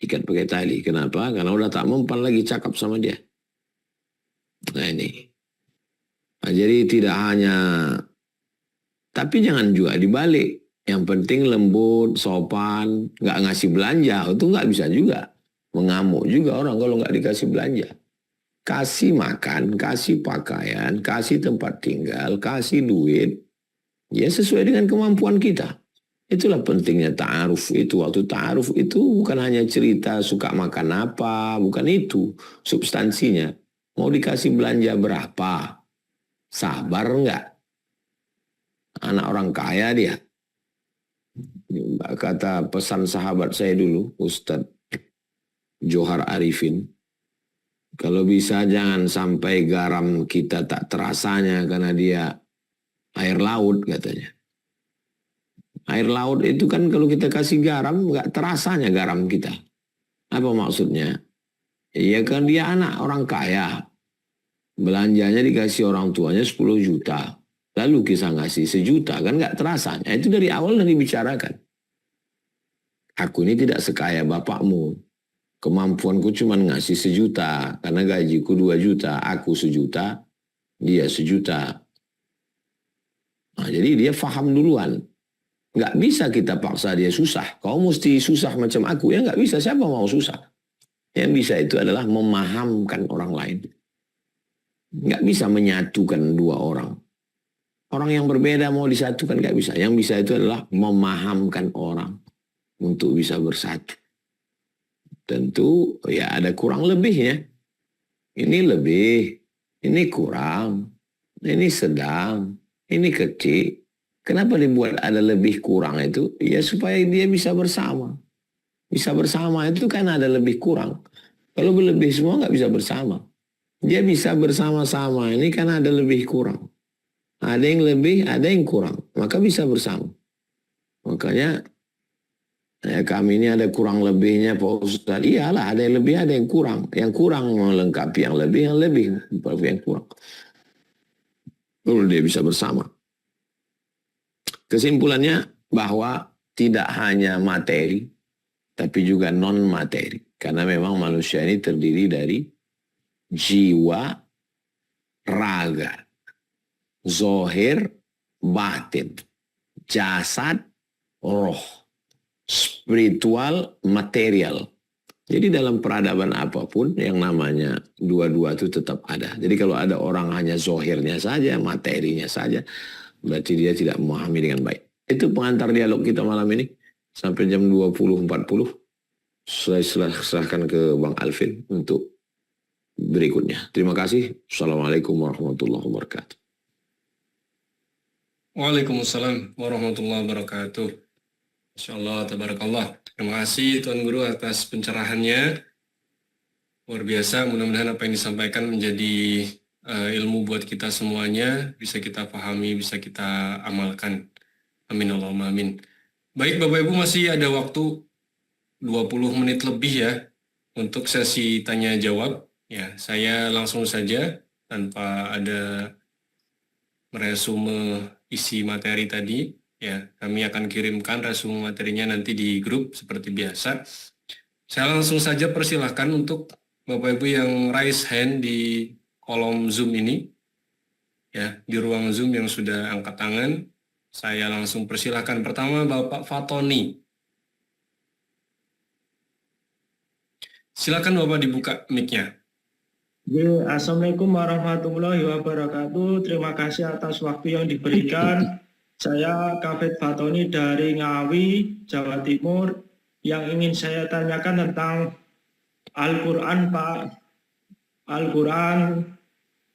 Ikat pakai tali. Kenapa? Karena udah tak mempan lagi cakap sama dia. Nah ini. Nah, jadi tidak hanya. Tapi jangan juga dibalik. Yang penting lembut, sopan, nggak ngasih belanja. Itu nggak bisa juga. Mengamuk juga orang kalau nggak dikasih belanja. Kasih makan, kasih pakaian, kasih tempat tinggal, kasih duit. Ya sesuai dengan kemampuan kita. Itulah pentingnya ta'aruf itu. Waktu ta'aruf itu bukan hanya cerita suka makan apa. Bukan itu substansinya. Mau dikasih belanja berapa? Sabar enggak? Anak orang kaya dia. Kata pesan sahabat saya dulu, Ustadz Johar Arifin. Kalau bisa jangan sampai garam kita tak terasanya karena dia air laut katanya. Air laut itu kan kalau kita kasih garam nggak terasanya garam kita. Apa maksudnya? Iya kan dia anak orang kaya. Belanjanya dikasih orang tuanya 10 juta. Lalu kisah ngasih 1 juta kan nggak terasanya. Itu dari awal udah dibicarakan. Aku ini tidak sekaya bapakmu. Kemampuanku cuma ngasih 1 juta. Karena gajiku 2 juta. Aku 1 juta. Dia 1 juta. Nah, jadi dia faham duluan. Nggak bisa kita paksa dia susah. Kau mesti susah macam aku. Ya nggak bisa. Siapa mau susah? Yang bisa itu adalah memahamkan orang lain. Nggak bisa menyatukan 2 orang. Orang yang berbeda mau disatukan nggak bisa. Yang bisa itu adalah memahamkan orang. Untuk bisa bersatu. Tentu ya ada kurang lebihnya. Ini lebih, ini kurang, ini sedang, ini kecil. Kenapa dibuat ada lebih kurang itu? Ya supaya dia bisa bersama. Bisa bersama itu kan ada lebih kurang. Kalau berlebih semua nggak bisa bersama. Dia bisa bersama-sama. Ini kan ada lebih kurang. Ada yang lebih, ada yang kurang. Maka bisa bersama. Makanya ya, kami ini ada kurang lebihnya Pak Ustadz. Iyalah ada yang lebih, ada yang kurang. Yang kurang melengkapi yang lebih melengkapi yang kurang. Lalu dia bisa bersama. Kesimpulannya bahwa tidak hanya materi, tapi juga non-materi. Karena memang manusia ini terdiri dari jiwa, raga, zohir, batin, jasad, roh, spiritual, material. Jadi dalam peradaban apapun yang namanya dua-dua itu tetap ada. Jadi kalau ada orang hanya zohirnya saja, materinya saja, berarti dia tidak memahami dengan baik. Itu pengantar dialog kita malam ini. Sampai jam 20.40. Saya serahkan ke Bang Alvin untuk berikutnya. Terima kasih. Assalamualaikum warahmatullahi wabarakatuh. Waalaikumsalam warahmatullahi wabarakatuh. Insyaallah, tabarakallah. Terima kasih Tuan Guru atas pencerahannya. Luar biasa, mudah-mudahan apa yang disampaikan menjadi ilmu buat kita semuanya, bisa kita pahami, bisa kita amalkan. Amin Allahumma amin. Baik Bapak Ibu, masih ada waktu 20 menit lebih ya untuk sesi tanya jawab. Ya, saya langsung saja tanpa ada meresume isi materi tadi. Ya, kami akan kirimkan resume materinya nanti di grup seperti biasa. Saya langsung saja persilahkan untuk Bapak Ibu yang raise hand di kolom Zoom ini. Ya, di ruang Zoom yang sudah angkat tangan, saya langsung persilahkan. Pertama Bapak Fatoni. Silakan Bapak dibuka mic-nya. Assalamualaikum warahmatullahi wabarakatuh. Terima kasih atas waktu yang diberikan. Saya Kafet Fatoni dari Ngawi, Jawa Timur. Yang ingin saya tanyakan tentang Al-Quran, Pak. Al-Quran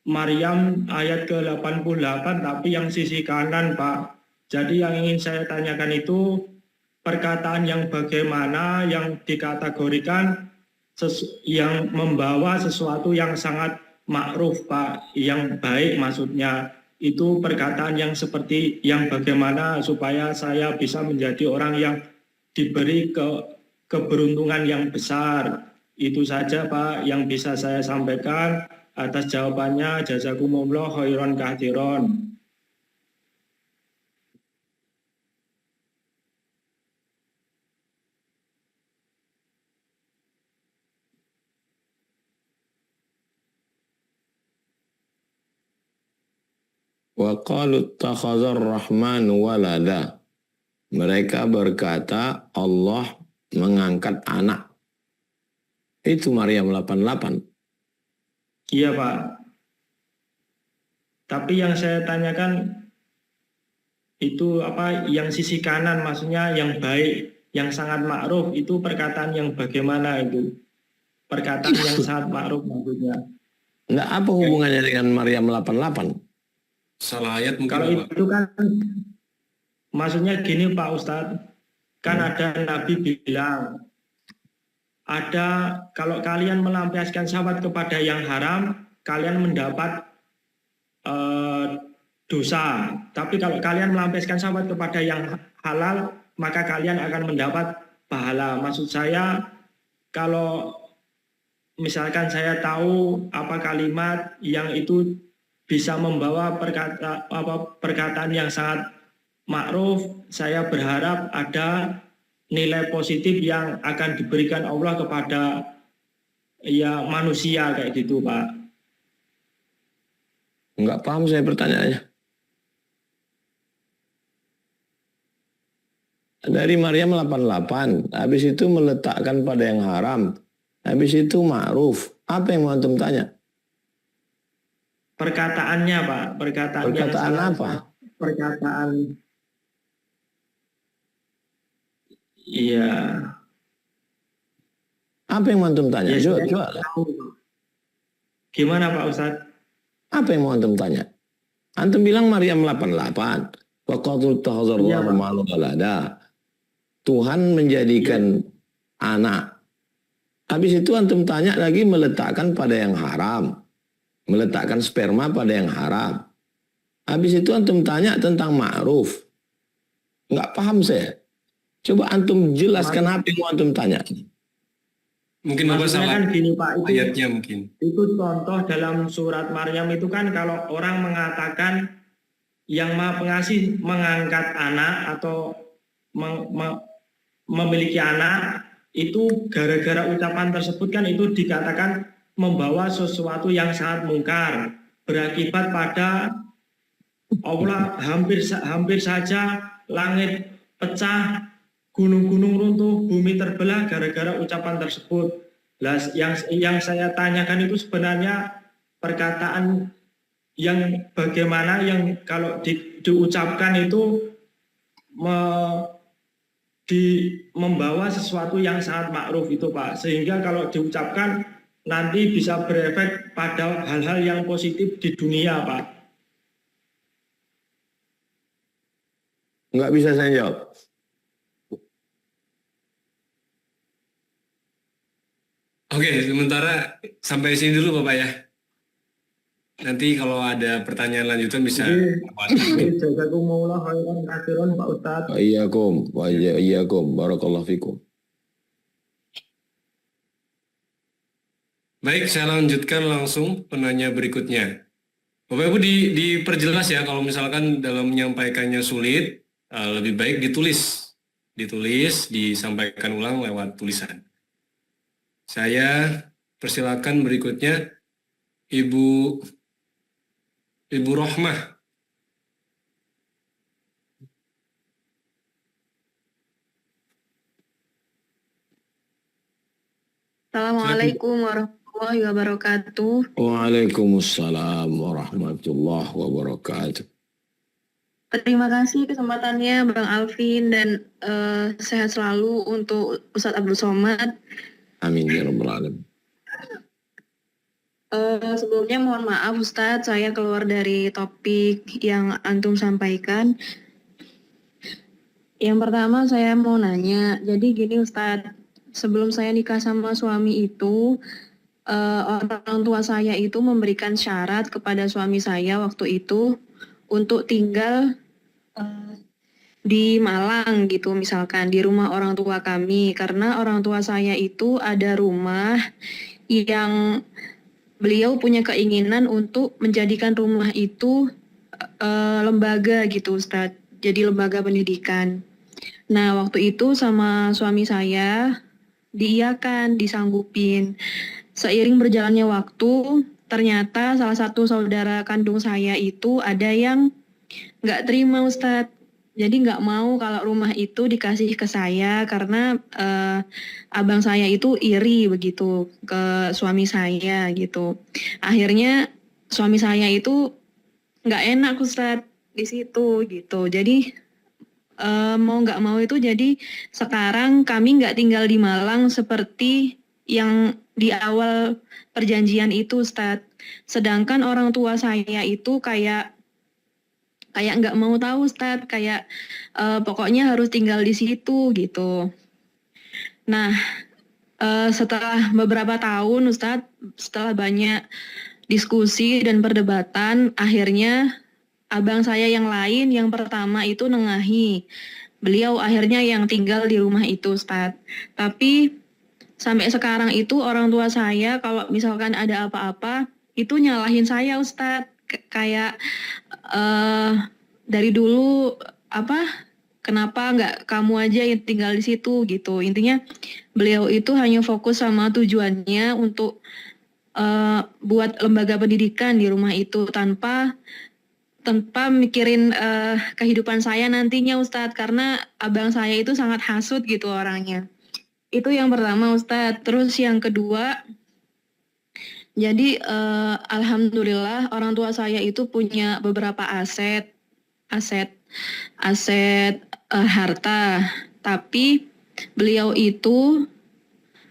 Maryam ayat ke-88, tapi yang sisi kanan, Pak. Jadi yang ingin saya tanyakan itu perkataan yang bagaimana yang dikategorikan yang membawa sesuatu yang sangat ma'ruf, Pak, yang baik maksudnya. Itu perkataan yang seperti yang bagaimana supaya saya bisa menjadi orang yang diberi keberuntungan yang besar. Itu saja Pak yang bisa saya sampaikan. Atas jawabannya jazakumullah khairan katsiran. Wa qalu ittakhadhar rahmanu walada. Mereka berkata Allah mengangkat anak. Itu Maryam 88. Iya Pak. Tapi yang saya tanyakan itu apa yang sisi kanan, maksudnya yang baik, yang sangat ma'ruf, itu perkataan yang bagaimana itu? Perkataan yang sangat ma'ruf maksudnya. Enggak, apa hubungannya dengan Maryam 88? Salah ayat mungkin Kalau Bapak. itu kan maksudnya gini Pak Ustadz, kan ada Nabi bilang, ada kalau kalian melampiaskan syahwat kepada yang haram, kalian mendapat dosa. Tapi kalau kalian melampiaskan syahwat kepada yang halal, maka kalian akan mendapat pahala. Maksud saya, kalau misalkan saya tahu apa kalimat yang itu bisa membawa perkataan yang sangat ma'ruf, saya berharap ada nilai positif yang akan diberikan Allah kepada ya manusia kayak gitu Pak. Enggak paham saya pertanyaannya. Dari Maryam 88, habis itu meletakkan pada yang haram, habis itu ma'ruf. Apa yang mau antum tanya? Perkataannya Pak, Perkataan apa? Perkataan, iya. Apa yang mau antum tanya? Ya, Coba. Gimana Pak Ustadz? Apa yang mau antum tanya? Antum bilang Maryam 88. Wa qatul tahzarullahu malu balada. Tuhan menjadikan anak. Habis itu antum tanya lagi meletakkan pada yang haram. Meletakkan sperma pada yang haram. Habis itu antum tanya tentang ma'ruf. Enggak paham saya. Coba antum jelaskan apa yang mau antum tanya. Mungkin Bapak Maksudnya salah kan gini Pak, itu ayatnya mungkin. itu contoh dalam surat Maryam itu kan kalau orang mengatakan yang Maha Pengasih mengangkat anak atau memiliki anak, itu gara-gara ucapan tersebut kan itu dikatakan membawa sesuatu yang sangat mungkar. berakibat pada Allah hampir saja langit pecah, gunung-gunung runtuh, bumi terbelah gara-gara ucapan tersebut. Nah, yang saya tanyakan itu sebenarnya perkataan yang bagaimana yang kalau diucapkan itu membawa sesuatu yang sangat ma'ruf itu Pak, sehingga kalau diucapkan nanti bisa berefek pada hal-hal yang positif di dunia Pak. Nggak bisa saya jawab. Oke, sementara sampai sini dulu Bapak ya. Nanti kalau ada pertanyaan lanjutan bisa. Jazakumullah khairan katsiran Pak Ustadz. Wa'iyyakum, barakallahu fikum. Baik, saya lanjutkan langsung penanya berikutnya. Bapak Ibu diperjelas ya, kalau misalkan dalam menyampaikannya sulit, lebih baik ditulis, disampaikan ulang lewat tulisan. Saya persilakan berikutnya Ibu Rohmah. Assalamualaikum warahmatullahi wabarakatuh. Waalaikumsalam warahmatullahi wabarakatuh. Terima kasih kesempatannya Bang Alvin dan sehat selalu untuk Ustadz Abdul Somad. Amin ya rabbal alamin. Sebelumnya mohon maaf Ustadz, saya keluar dari topik yang antum sampaikan. Yang pertama saya mau nanya, jadi gini Ustadz, sebelum saya nikah sama suami itu, orang tua saya itu memberikan syarat kepada suami saya waktu itu untuk tinggal di Malang gitu, misalkan di rumah orang tua kami, karena orang tua saya itu ada rumah yang beliau punya keinginan untuk menjadikan rumah itu lembaga gitu Ustadz, jadi lembaga pendidikan. Nah waktu itu sama suami saya diiyakan, disanggupin. Seiring berjalannya waktu, ternyata salah satu saudara kandung saya itu ada yang nggak terima Ustadz. Jadi nggak mau kalau rumah itu dikasih ke saya karena abang saya itu iri begitu ke suami saya gitu. Akhirnya suami saya itu nggak enak Ustadz di situ gitu. Jadi mau nggak mau itu jadi sekarang kami nggak tinggal di Malang seperti yang di awal perjanjian itu Ustadz. Sedangkan orang tua saya itu kayak nggak mau tahu Ustadz, kayak pokoknya harus tinggal di situ gitu. Nah setelah beberapa tahun Ustadz, setelah banyak diskusi dan perdebatan, akhirnya abang saya yang lain yang pertama itu nengahi. Beliau akhirnya yang tinggal di rumah itu Ustadz. Tapi sampai sekarang itu orang tua saya kalau misalkan ada apa-apa itu nyalahin saya Ustadz. Kayak dari dulu kenapa nggak kamu aja yang tinggal di situ gitu. Intinya beliau itu hanya fokus sama tujuannya untuk buat lembaga pendidikan di rumah itu tanpa mikirin kehidupan saya nantinya Ustadz, karena abang saya itu sangat hasut gitu orangnya. Itu yang pertama Ustadz. Terus yang kedua, jadi alhamdulillah orang tua saya itu punya beberapa aset harta, tapi beliau itu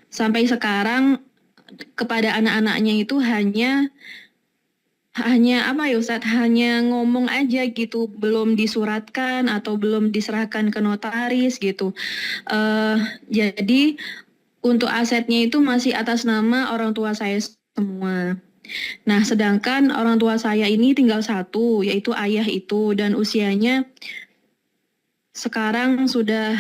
sampai sekarang kepada anak-anaknya itu hanya apa ya Ustadz, hanya ngomong aja gitu, belum disuratkan atau belum diserahkan ke notaris gitu. Jadi untuk asetnya itu masih atas nama orang tua saya semua. Nah sedangkan orang tua saya ini tinggal satu, yaitu ayah itu, dan usianya sekarang sudah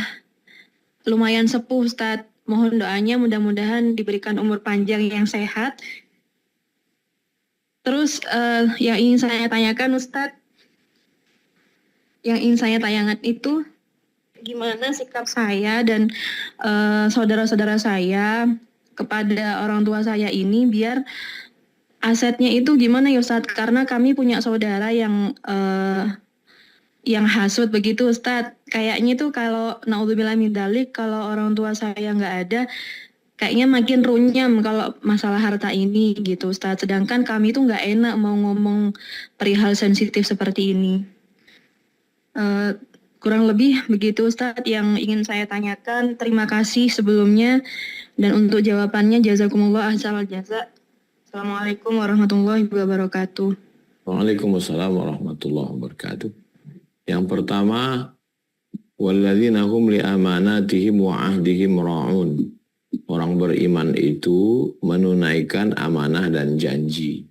lumayan sepuh Ustadz. Mohon doanya mudah-mudahan diberikan umur panjang yang sehat. Terus yang ingin saya tanyakan Ustadz, itu gimana sikap saya dan saudara-saudara saya kepada orang tua saya ini biar asetnya itu gimana ya Ustadz? Karena kami punya saudara yang hasut begitu Ustadz. Kayaknya tuh kalau naudzubillah min dzalik, kalau orang tua saya nggak ada, kayaknya makin runyam kalau masalah harta ini gitu Ustadz. Sedangkan kami tuh nggak enak mau ngomong perihal sensitif seperti ini. Kurang lebih begitu Ustadz yang ingin saya tanyakan. Terima kasih sebelumnya. Dan untuk jawabannya jazakumullah ahsanal jaza. Assalamualaikum warahmatullahi wabarakatuh. Waalaikumsalam warahmatullahi wabarakatuh. Yang pertama, walladzina hum li amanatihim wa ahdihim ra'un. Orang beriman itu menunaikan amanah dan janji.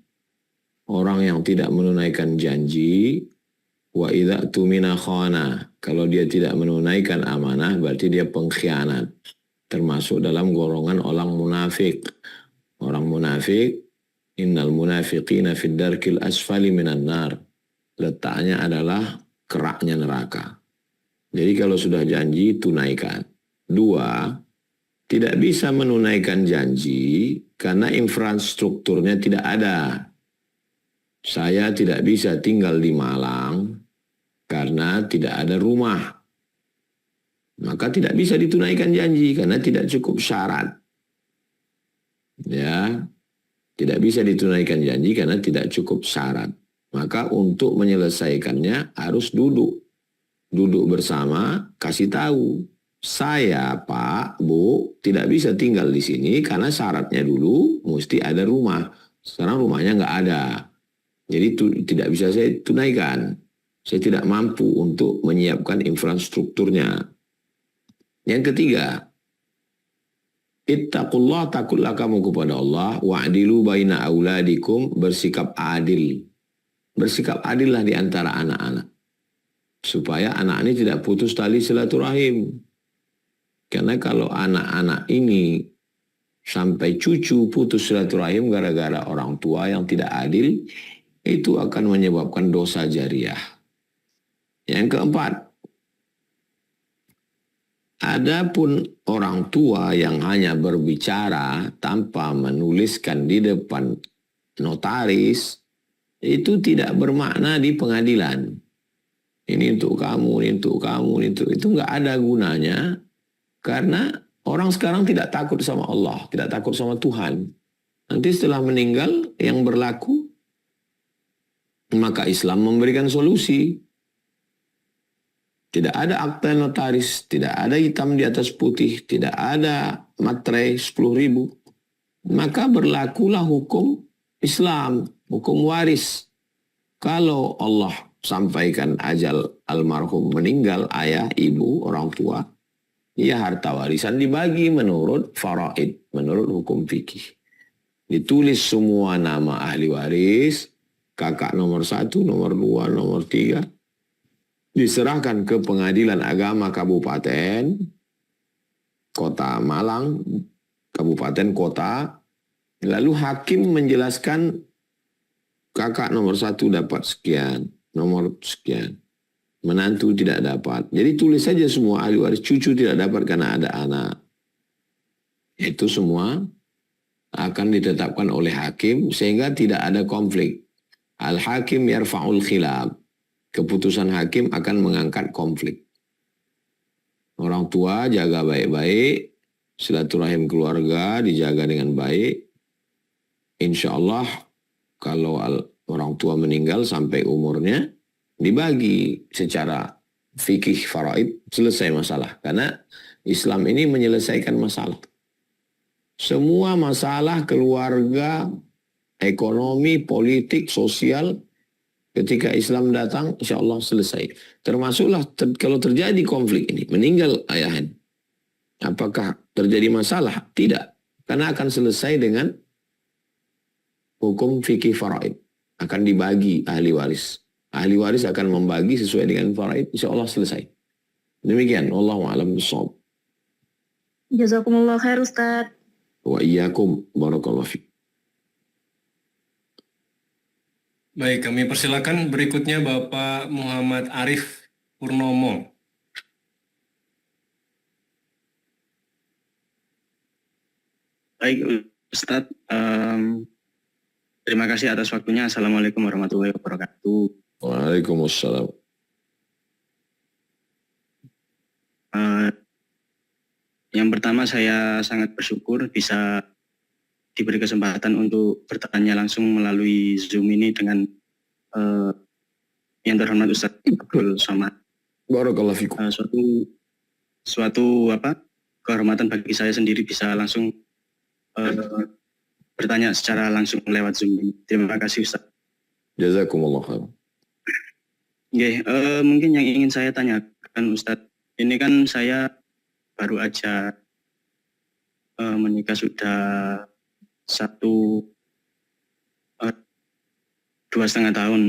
Orang yang tidak menunaikan janji, wa idza tumina khana. Kalau dia tidak menunaikan amanah berarti dia pengkhianat. Termasuk dalam golongan orang munafik. Orang munafik, innal munafiqina fid darkil asfali minan nar. Letaknya adalah keraknya neraka. Jadi kalau sudah janji, tunaikan. Dua, tidak bisa menunaikan janji karena infrastrukturnya tidak ada. Saya tidak bisa tinggal di Malang karena tidak ada rumah. Maka tidak bisa ditunaikan janji karena tidak cukup syarat. Ya, tidak bisa ditunaikan janji karena tidak cukup syarat. Maka untuk menyelesaikannya harus duduk. Duduk bersama, kasih tahu. Saya, Pak, Bu, tidak bisa tinggal di sini karena syaratnya dulu mesti ada rumah. Sekarang rumahnya nggak ada. Jadi tidak bisa saya tunaikan. Saya tidak mampu untuk menyiapkan infrastrukturnya. Yang ketiga, ittaqullah, takutlah kamu kepada Allah, wa'dilu baina auladikum, bersikap adil. Bersikap adillah di antara anak-anak. Supaya anak ini tidak putus tali silaturahim. Karena kalau anak-anak ini sampai cucu putus silaturahim gara-gara orang tua yang tidak adil, itu akan menyebabkan dosa jariah. Yang keempat, adapun orang tua yang hanya berbicara tanpa menuliskan di depan notaris, itu tidak bermakna di pengadilan. Ini untuk kamu, ini untuk kamu, ini untuk itu nggak ada gunanya karena orang sekarang tidak takut sama Allah, tidak takut sama Tuhan. Nanti setelah meninggal yang berlaku, maka Islam memberikan solusi. Tidak ada akta notaris, tidak ada hitam di atas putih, tidak ada materai 10.000. Maka berlakulah hukum Islam, hukum waris. Kalau Allah sampaikan ajal almarhum meninggal, ayah, ibu, orang tua, ya harta warisan dibagi menurut faraid, menurut hukum fikih. Ditulis semua nama ahli waris, kakak nomor 1, nomor 2, nomor 3, diserahkan ke pengadilan agama kabupaten, kota Malang, kabupaten kota, lalu hakim menjelaskan kakak nomor 1 dapat sekian, nomor sekian, menantu tidak dapat. Jadi tulis saja semua ahli waris, cucu tidak dapat karena ada anak. Itu semua akan ditetapkan oleh hakim sehingga tidak ada konflik. Al-hakim yarfa'ul khilaf. Keputusan hakim akan mengangkat konflik. Orang tua jaga baik-baik, silaturahim keluarga dijaga dengan baik. Insya Allah kalau orang tua meninggal sampai umurnya dibagi secara fikih faraid, selesai masalah. Karena Islam ini menyelesaikan masalah. Semua masalah keluarga, ekonomi, politik, sosial, ketika Islam datang, insya Allah selesai. Termasuklah kalau terjadi konflik ini, meninggal ayahan. Apakah terjadi masalah? Tidak. Karena akan selesai dengan hukum fikih faraid. Akan dibagi ahli waris. Ahli waris akan membagi sesuai dengan faraid. Insya Allah selesai. Demikian. Wallahu a'lam bishawab. Jazakumullah khair Ustaz. Wa iyyakum. Barakallahu fiik. Baik, kami persilakan berikutnya Bapak Muhammad Arif Purnomo. Baik Ustadz, Terima kasih atas waktunya. Assalamualaikum warahmatullahi wabarakatuh. Waalaikumsalam. Yang pertama saya sangat bersyukur bisa diberi kesempatan untuk bertanya langsung melalui Zoom ini dengan yang terhormat Ustadz Abdul Somad. Barakallahu fikum. Suatu kehormatan bagi saya sendiri bisa langsung bertanya secara langsung lewat Zoom ini. Terima kasih Ustadz. Jazakumullah khair. Mungkin yang ingin saya tanyakan Ustadz, ini kan saya baru aja menikah sudah 2,5 tahun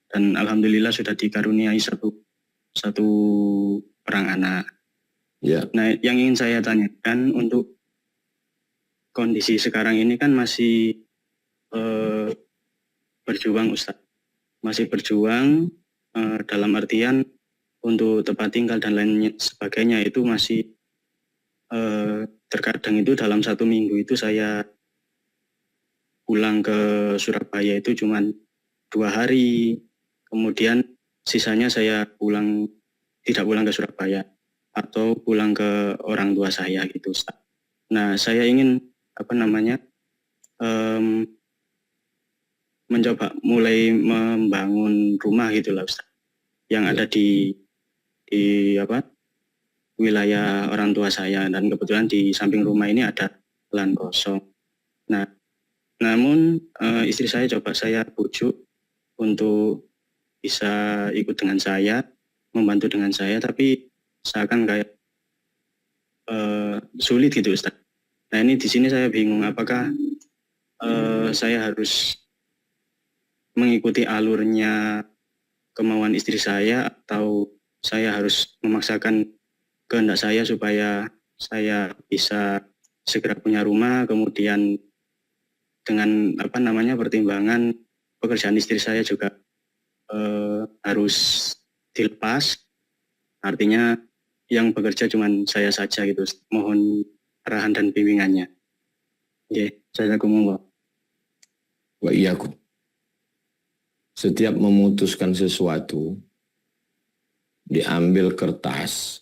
dan alhamdulillah sudah dikaruniai satu orang anak. Ya. Nah, yang ingin saya tanyakan untuk kondisi sekarang ini kan masih berjuang Ustadz, masih berjuang dalam artian untuk tempat tinggal dan lain sebagainya itu masih terkadang itu dalam 1 minggu itu saya pulang ke Surabaya itu cuma 2 hari, kemudian sisanya saya tidak pulang ke Surabaya atau pulang ke orang tua saya gitu Ustaz. Nah saya ingin mencoba mulai membangun rumah gitu lah Ustaz, yang ada di wilayah orang tua saya, dan kebetulan di samping rumah ini ada lahan kosong. Nah, namun istri saya coba saya bujuk untuk bisa ikut dengan saya, membantu dengan saya, tapi seakan kayak sulit gitu Ustaz. Nah ini di sini saya bingung, apakah saya harus mengikuti alurnya kemauan istri saya atau saya harus memaksakan kehendak saya supaya saya bisa segera punya rumah, kemudian dengan pertimbangan pekerjaan istri saya juga harus dilepas, artinya yang bekerja cuma saya saja gitu. Mohon arahan dan bimbingannya. Jazakumullah. Wa iyyakum. Setiap memutuskan sesuatu, diambil kertas,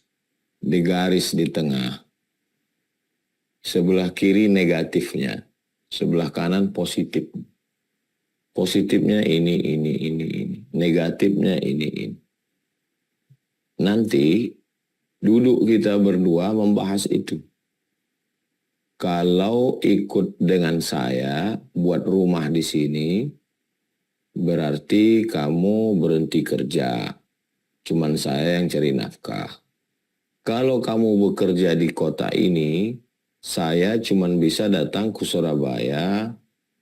digaris di tengah, sebelah kiri negatifnya, sebelah kanan positif. Positifnya ini. Negatifnya ini. Nanti duduk kita berdua membahas itu. Kalau ikut dengan saya buat rumah di sini, berarti kamu berhenti kerja. Cuman saya yang cari nafkah. Kalau kamu bekerja di kota ini, saya cuman bisa datang ke Surabaya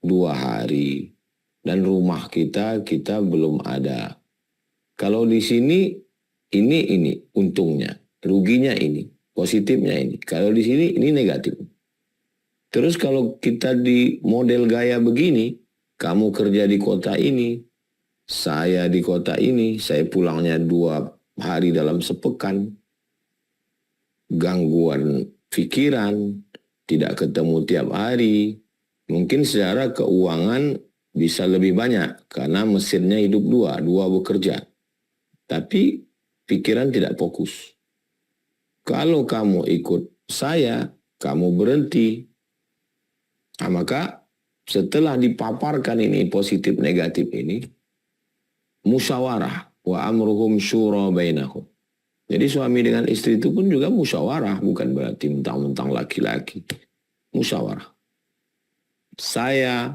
2 hari. Dan rumah kita belum ada. Kalau di sini, ini untungnya. Ruginya ini. Positifnya ini. Kalau di sini, ini negatif. Terus kalau kita di model gaya begini, kamu kerja di kota ini, saya di kota ini, saya pulangnya 2 hari dalam sepekan. Gangguan pikiran, tidak ketemu tiap hari. Mungkin secara keuangan bisa lebih banyak karena mesinnya hidup 2 bekerja. Tapi pikiran tidak fokus. Kalau kamu ikut saya, kamu berhenti. Nah, maka setelah dipaparkan ini positif negatif ini, musyawarah wa amruhum syura bainahum. Jadi suami dengan istri itu pun juga musyawarah, bukan berarti mentang-mentang laki-laki. Musyawarah. Saya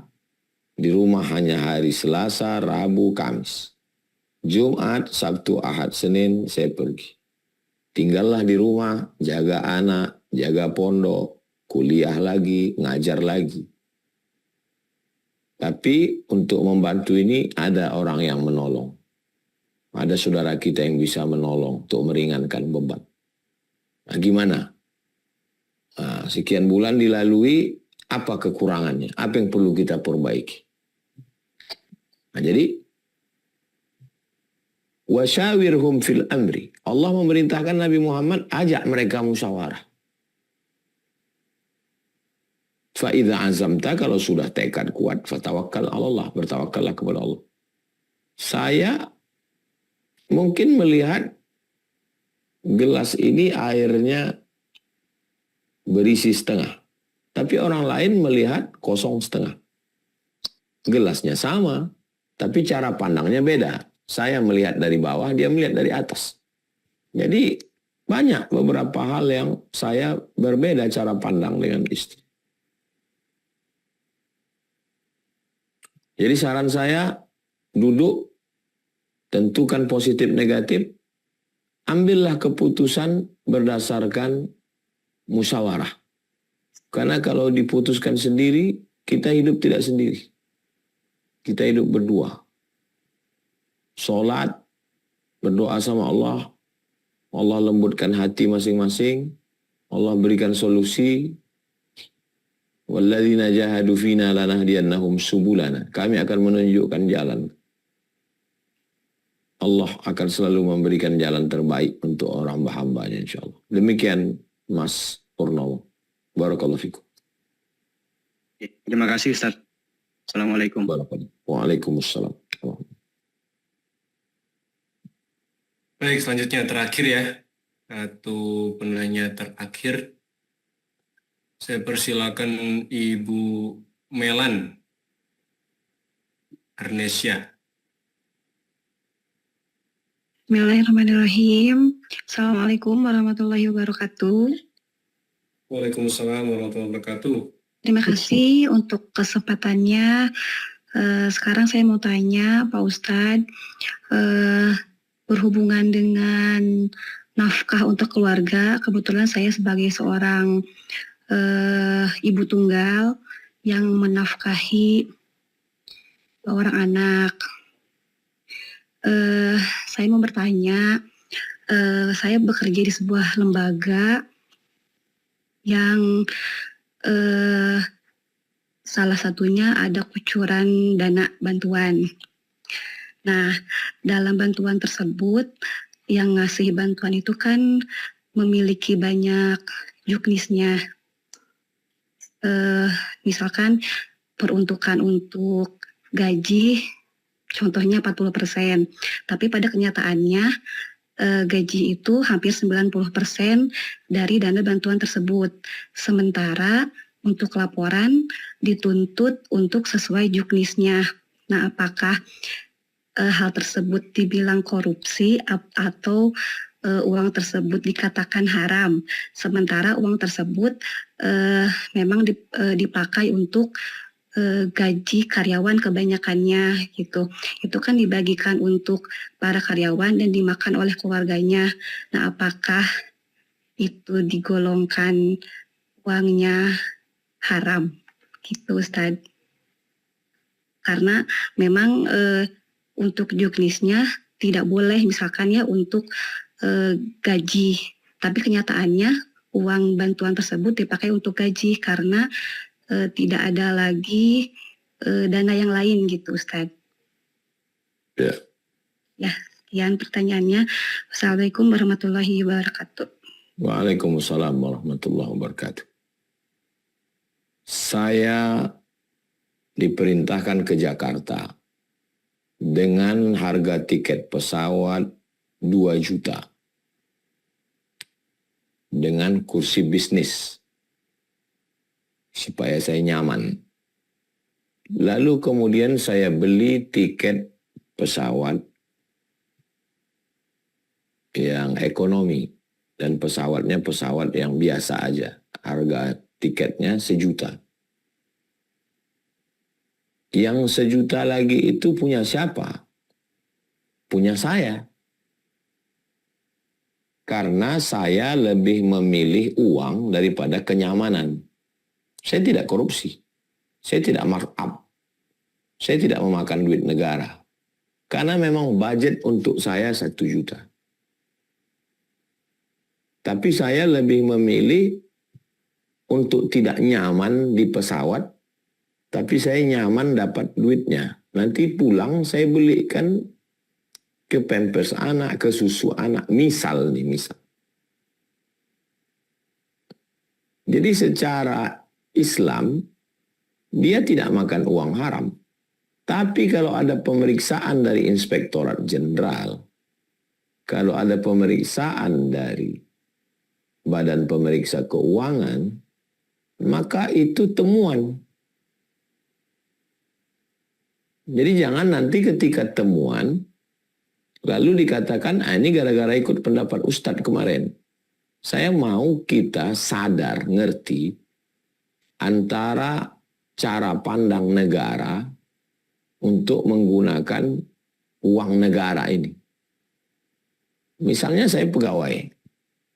di rumah hanya hari Selasa, Rabu, Kamis. Jumat, Sabtu, Ahad, Senin saya pergi. Tinggallah di rumah, jaga anak, jaga pondok, kuliah lagi, ngajar lagi. Tapi untuk membantu ini ada orang yang menolong. Ada saudara kita yang bisa menolong untuk meringankan beban. Nah, gimana? Nah, sekian bulan dilalui, apa kekurangannya? Apa yang perlu kita perbaiki? Nah, jadi wasyawirhum fil amri. Allah memerintahkan Nabi Muhammad ajak mereka musyawarah. Fa idza azamta, kalau sudah tekad kuat, fatawakkal 'ala Allah, bertawakallah kepada Allah. Saya mungkin melihat gelas ini airnya berisi setengah, tapi orang lain melihat kosong setengah. Gelasnya sama, tapi cara pandangnya beda. Saya melihat dari bawah, dia melihat dari atas. Jadi banyak beberapa hal yang saya berbeda cara pandang dengan istri. Jadi saran saya, duduk, tentukan positif negatif, ambillah keputusan berdasarkan musyawarah. Karena kalau diputuskan sendiri, kita hidup tidak sendiri. Kita hidup berdua. Sholat, berdoa sama Allah, Allah lembutkan hati masing-masing, Allah berikan solusi. Walladzina jahadu fina lanahdiyannahum subulana. Kami akan menunjukkan jalan. Allah akan selalu memberikan jalan terbaik untuk orang hamba-Nya, insyaallah. Demikian Mas Purnomo. Barakallahu fikum. Terima kasih Ustaz. Assalamualaikum. Waalaikumsalam. Baik, selanjutnya terakhir ya. Satu penanya terakhir. Saya persilakan Ibu Melan Arnesia. Bismillahirrahmanirrahim. Assalamualaikum warahmatullahi wabarakatuh. Waalaikumsalam warahmatullahi wabarakatuh. Terima kasih untuk kesempatannya. Sekarang saya mau tanya Pak Ustadz, berhubungan dengan nafkah untuk keluarga. Kebetulan saya sebagai seorang ibu tunggal yang menafkahi orang anak. Saya mau bertanya, saya bekerja di sebuah lembaga yang salah satunya ada kucuran dana bantuan. Nah, dalam bantuan tersebut, yang ngasih bantuan itu kan memiliki banyak juknisnya. Misalkan peruntukan untuk gaji, contohnya 40%. Tapi pada kenyataannya, gaji itu hampir 90% dari dana bantuan tersebut. Sementara untuk laporan dituntut untuk sesuai juknisnya. Nah, apakah hal tersebut dibilang korupsi atau uang tersebut dikatakan haram, sementara uang tersebut memang dipakai untuk gaji karyawan kebanyakannya gitu. Itu kan dibagikan untuk para karyawan dan dimakan oleh keluarganya. Nah, apakah itu digolongkan uangnya haram gitu, Ustaz? Karena memang untuk juknisnya tidak boleh misalkan ya untuk gaji, tapi kenyataannya uang bantuan tersebut dipakai untuk gaji karena tidak ada lagi dana yang lain gitu, Ustaz. Ya. Ya, sekian pertanyaannya. Wassalamualaikum warahmatullahi wabarakatuh. Waalaikumsalam warahmatullahi wabarakatuh. Saya diperintahkan ke Jakarta dengan harga tiket pesawat 2 juta dengan kursi bisnis supaya saya nyaman. Lalu kemudian saya beli tiket pesawat yang ekonomi dan pesawatnya pesawat yang biasa aja. Harga tiketnya 1 juta. Yang 1 juta lagi itu punya siapa? Punya saya. Karena saya lebih memilih uang daripada kenyamanan. Saya tidak korupsi. Saya tidak markup. Saya tidak memakan duit negara. Karena memang budget untuk saya 1 juta. Tapi saya lebih memilih untuk tidak nyaman di pesawat, tapi saya nyaman dapat duitnya. Nanti pulang saya belikan ke pampers anak, ke susu anak. Misal nih, misal. Jadi secara Islam, dia tidak makan uang haram. Tapi kalau ada pemeriksaan dari Inspektorat Jenderal, kalau ada pemeriksaan dari Badan Pemeriksa Keuangan, maka itu temuan. Jadi jangan nanti ketika temuan, lalu dikatakan, ini gara-gara ikut pendapat Ustadz kemarin. Saya mau kita sadar, ngerti, antara cara pandang negara untuk menggunakan uang negara ini. Misalnya saya pegawai,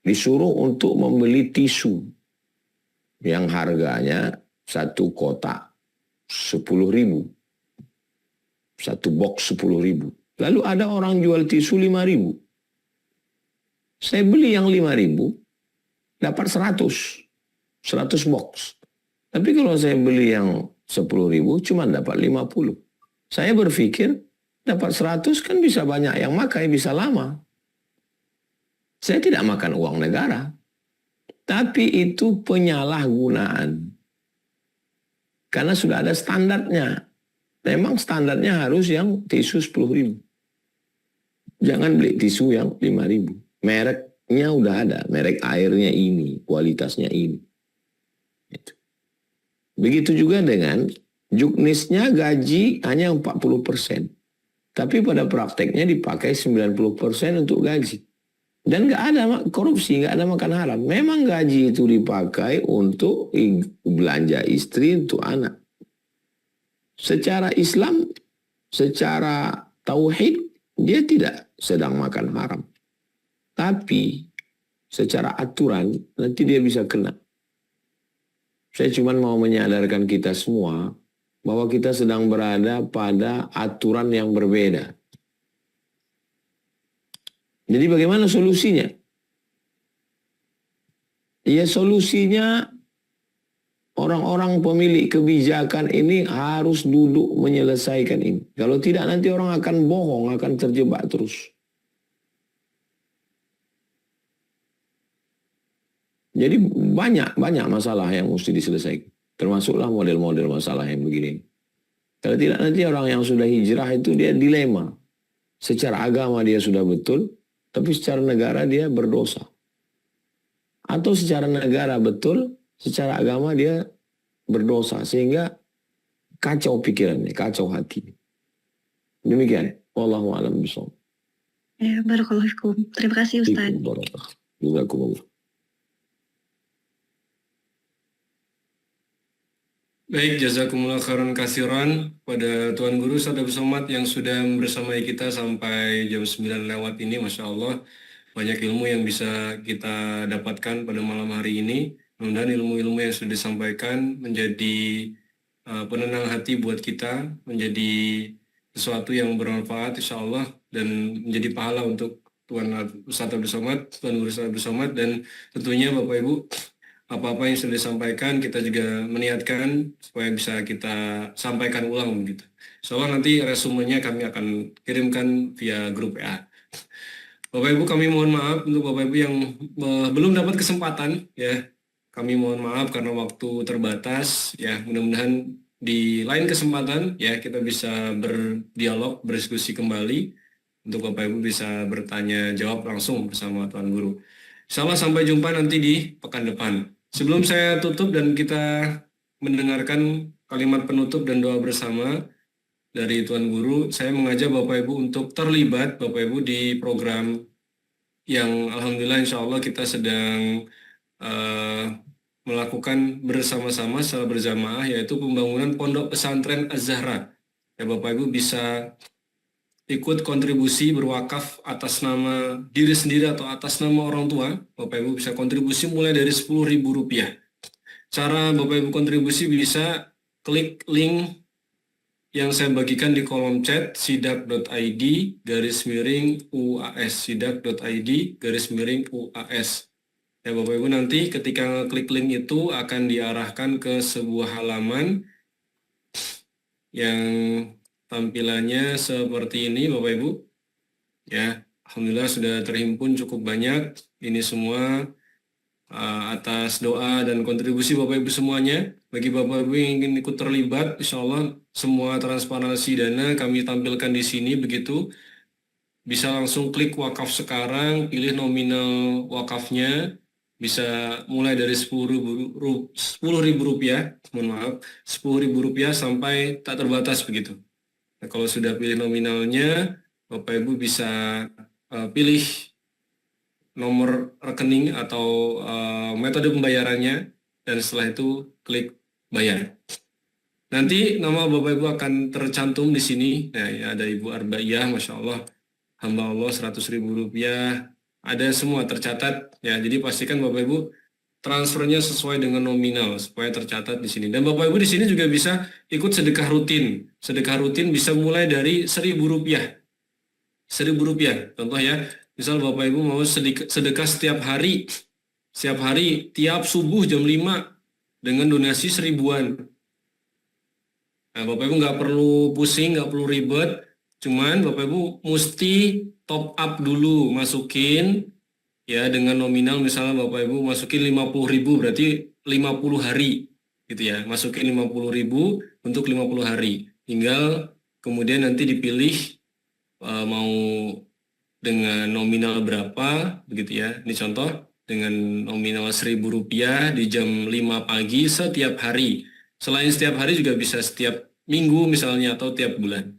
disuruh untuk membeli tisu yang harganya satu kotak 10.000. Satu box 10.000. Lalu ada orang jual tisu 5.000. Saya beli yang 5.000, dapat 100 box. Tapi kalau saya beli yang 10.000, cuma dapat 50. Saya berpikir, dapat 100 kan bisa banyak yang makai, bisa lama. Saya tidak makan uang negara. Tapi itu penyalahgunaan. Karena sudah ada standarnya. Memang standarnya harus yang tisu 10.000. Jangan beli tisu yang 5.000. Mereknya udah ada. Merek airnya ini. Kualitasnya ini. Begitu juga dengan juknisnya gaji hanya 40%. Tapi pada prakteknya dipakai 90% untuk gaji. Dan nggak ada korupsi, nggak ada makan haram. Memang gaji itu dipakai untuk belanja istri, untuk anak. Secara Islam, secara tauhid, dia tidak sedang makan haram. Tapi secara aturan, nanti dia bisa kena. Saya cuma mau menyadarkan kita semua bahwa kita sedang berada pada aturan yang berbeda. Jadi bagaimana solusinya? Ya solusinya orang-orang pemilik kebijakan ini harus duduk menyelesaikan ini. Kalau tidak nanti orang akan bohong, akan terjebak terus. Jadi banyak masalah yang mesti diselesaikan. Termasuklah model-model masalah yang begini. Kalau tidak nanti orang yang sudah hijrah itu dia dilema. Secara agama dia sudah betul, tapi secara negara dia berdosa. Atau secara negara betul, secara agama dia berdosa. Sehingga kacau pikirannya, kacau hati. Demikian. Wallahu a'lam bishawab. Ya, barakallahu fikum. Terima kasih Ustaz. Jazakumullah. Baik, jazakumullah khairan kasiran pada Tuan Guru Ustaz Abdul Somad yang sudah bersamai kita sampai jam 9 lewat ini. Masya Allah, banyak ilmu yang bisa kita dapatkan pada malam hari ini. Mudah-mudahan ilmu-ilmu yang sudah disampaikan menjadi penenang hati buat kita, menjadi sesuatu yang bermanfaat insya Allah, dan menjadi pahala untuk Tuan Ustaz Abdul Somad, Tuan Guru Ustaz Abdul Somad, dan tentunya Bapak Ibu, apa-apa yang sudah disampaikan kita juga meniatkan supaya bisa kita sampaikan ulang gitu. Soalnya nanti resumenya kami akan kirimkan via grup WA. Bapak Ibu, kami mohon maaf untuk Bapak Ibu yang belum dapat kesempatan ya. Kami mohon maaf karena waktu terbatas ya. Mudah-mudahan di lain kesempatan ya kita bisa berdialog, berdiskusi kembali untuk Bapak Ibu bisa bertanya jawab langsung bersama Tuan Guru. Insyaallah sampai jumpa nanti di pekan depan. Sebelum saya tutup dan kita mendengarkan kalimat penutup dan doa bersama dari Tuan Guru, saya mengajak Bapak Ibu untuk terlibat Bapak Ibu di program yang Alhamdulillah insya Allah kita sedang melakukan bersama-sama secara berjamaah, yaitu pembangunan Pondok Pesantren Az-Zahra. Ya Bapak Ibu bisa ikut kontribusi berwakaf atas nama diri sendiri atau atas nama orang tua. Bapak Ibu bisa kontribusi mulai dari Rp10.000. Cara Bapak Ibu kontribusi bisa klik link yang saya bagikan di kolom chat sidak.id/UAS sidak.id/UAS. Ya Bapak Ibu, nanti ketika klik link itu akan diarahkan ke sebuah halaman yang tampilannya seperti ini Bapak Ibu. Ya, Alhamdulillah sudah terhimpun cukup banyak. Ini semua atas doa dan kontribusi Bapak Ibu semuanya. Bagi Bapak Ibu yang ingin ikut terlibat, insya Allah semua transparansi dana kami tampilkan di sini begitu. Bisa langsung klik wakaf sekarang, pilih nominal wakafnya, bisa mulai dari 10.000 rupiah, mohon maaf, 10.000 rupiah sampai tak terbatas begitu. Nah, kalau sudah pilih nominalnya, Bapak Ibu bisa pilih nomor rekening atau metode pembayarannya, dan setelah itu klik bayar. Nanti nama Bapak Ibu akan tercantum di sini. Nah, ya, ada Ibu Arbaiyah, Masya Allah, hamba Allah 100.000 rupiah, ada semua tercatat ya. Jadi pastikan Bapak Ibu transfernya sesuai dengan nominal supaya tercatat di sini. Dan Bapak Ibu di sini juga bisa ikut sedekah rutin. Sedekah rutin bisa mulai dari 1.000 rupiah. 1.000 rupiah. Contoh ya, misal Bapak Ibu mau sedekah setiap hari, tiap subuh jam 5 dengan donasi 1.000-an. Nah, Bapak Ibu nggak perlu pusing, nggak perlu ribet, cuman Bapak Ibu mesti top up dulu, masukin ya dengan nominal, misalnya Bapak Ibu masukin 50.000 berarti 50 hari gitu ya, masukin 50.000 untuk 50 hari. Tinggal kemudian nanti dipilih mau dengan nominal berapa begitu ya. Ini contoh dengan nominal 1.000 rupiah di jam 5 pagi setiap hari. Selain setiap hari juga bisa setiap minggu misalnya atau tiap bulan.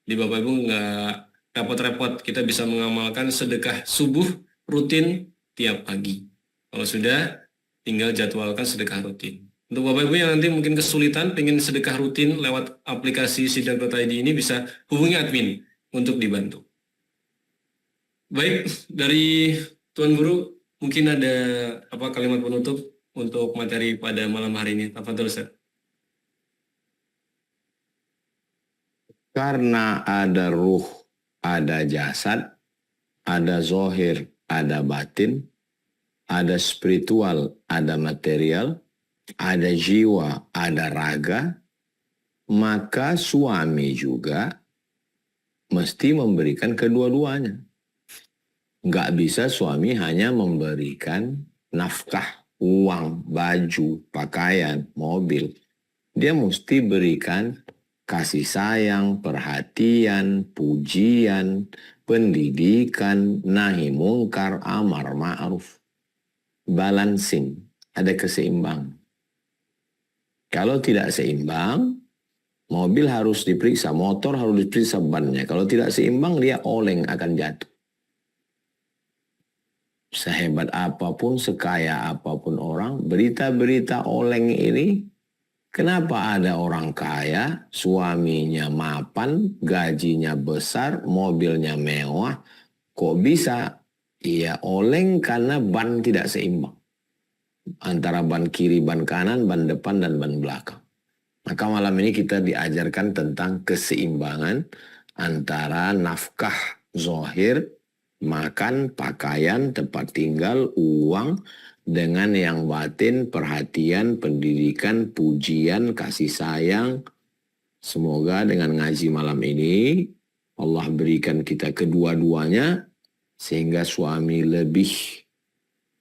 Di Bapak Ibu nggak repot-repot, kita bisa mengamalkan sedekah subuh rutin tiap pagi. Kalau sudah, tinggal jadwalkan sedekah rutin. Untuk Bapak Ibu yang nanti mungkin kesulitan pengen sedekah rutin lewat aplikasi Sidang.id ini, bisa hubungi admin untuk dibantu. Baik, dari Tuan Guru mungkin ada kalimat penutup untuk materi pada malam hari ini. Tafadhol, Ustaz. Karena ada ruh, ada jasad, ada zohir, ada batin, ada spiritual, ada material, ada jiwa, ada raga, maka suami juga mesti memberikan kedua-duanya. Nggak bisa suami hanya memberikan nafkah, uang, baju, pakaian, mobil. Dia mesti berikan kasih sayang, perhatian, pujian, pendidikan, nahi mungkar, amar ma'ruf. Balancing, ada keseimbangan. Kalau tidak seimbang, mobil harus diperiksa, motor harus diperiksa bannya. Kalau tidak seimbang, dia oleng, akan jatuh. Sehebat apapun, sekaya apapun orang, berita-berita oleng ini, kenapa ada orang kaya, suaminya mapan, gajinya besar, mobilnya mewah, kok bisa? Ia oleng karena ban tidak seimbang. Antara ban kiri, ban kanan, ban depan, dan ban belakang. Maka malam ini kita diajarkan tentang keseimbangan antara nafkah zohir, makan, pakaian, tempat tinggal, uang, dengan yang batin, perhatian, pendidikan, pujian, kasih sayang. Semoga dengan ngaji malam ini Allah berikan kita kedua-duanya sehingga suami lebih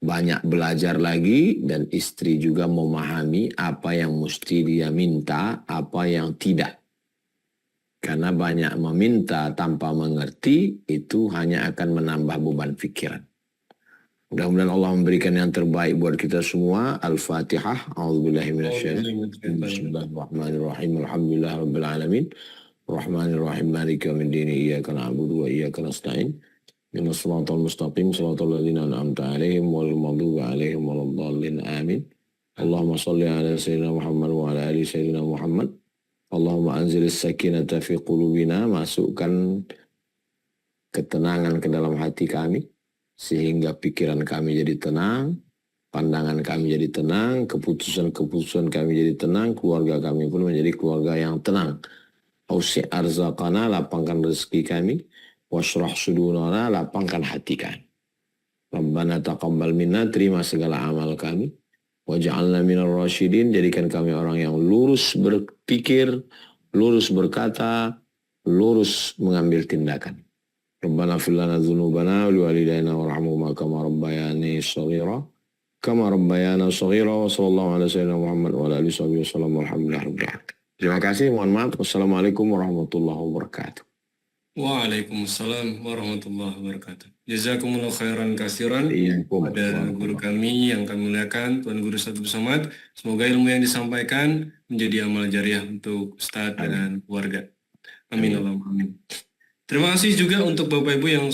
banyak belajar lagi dan istri juga memahami apa yang mesti dia minta, apa yang tidak. Karena banyak meminta tanpa mengerti itu hanya akan menambah beban pikiran. Mudah-mudahan Allah memberikan yang terbaik buat kita semua. Al-Fatihah. A'udzubillahi minasyaitonir rajim. Bismillahirrahmanirrahim. Alhamdulillahirabbil alamin. Rahmanirrahim. Maliki yaumiddin. Iyyaka na'budu wa iyyaka nasta'in. Ihdinas siratal mustaqim. Siratal ladzina an'amta 'alaihim ghairil maghdubi 'alaihim waladdallin. Amin. Allahumma shalli 'ala sayyidina Muhammad wa 'ala ali sayyidina Muhammad. Allahumma anzilis sakinata fi qulubina, masukkan ketenangan ke dalam hati kami sehingga pikiran kami jadi tenang, pandangan kami jadi tenang, keputusan-keputusan kami jadi tenang, keluarga kami pun menjadi keluarga yang tenang. Ausi' arzaqana, lapangkan rezeki kami, washrah sudurana, lapangkan hati kami. Rabbana taqabbal minna, terima segala amal kami. Waj'alna minar rasyidin, jadikan kami orang yang lurus berpikir, lurus berkata, lurus mengambil tindakan. Rabbana fil lana dzunubana wa liwalidayna warhamhuma kama rabbayani shaghira. kama rabbayana shaghira wa sallallahu ala sayyidina Muhammad wa ala alihi wasallam walhamdulillahi rabbil alamin. Terima kasih, mohon maaf. Wassalamualaikum warahmatullahi wabarakatuh. Waalaikumsalam warahmatullahi wabarakatuh. Jazakumullah khairan kasiran Iyyakum. pada guru kami yang kami muliakan, Tuan Guru Ustadz Somad. Semoga ilmu yang disampaikan menjadi amal jariah untuk Ustadz dan keluarga. Amin Allahumma amin. Terima kasih juga untuk Bapak Ibu yang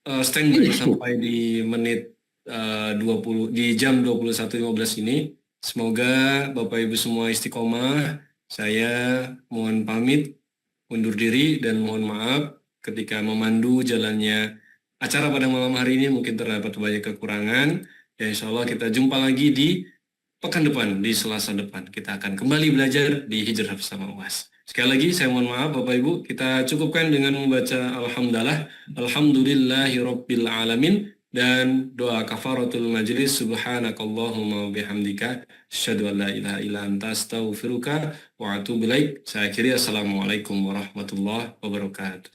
standby sampai di menit 20 di jam 21.15 ini. Semoga Bapak Ibu semua istiqomah. Saya mohon pamit, undur diri dan mohon maaf ketika memandu jalannya acara pada malam hari ini mungkin terdapat banyak kekurangan. Ya insya Allah kita jumpa lagi di pekan depan, di Selasa depan. Kita akan kembali belajar di Hijrah bersama UAS. Sekali lagi saya mohon maaf Bapak Ibu, kita cukupkan dengan membaca Alhamdulillah, Alhamdulillahirabbil alamin dan doa kafaratul majlis, subhanakallahumma bihamdika asyhadu an la ilaha illa anta astaghfiruka wa atubu ilaik. Saya akhiri, assalamualaikum warahmatullahi wabarakatuh.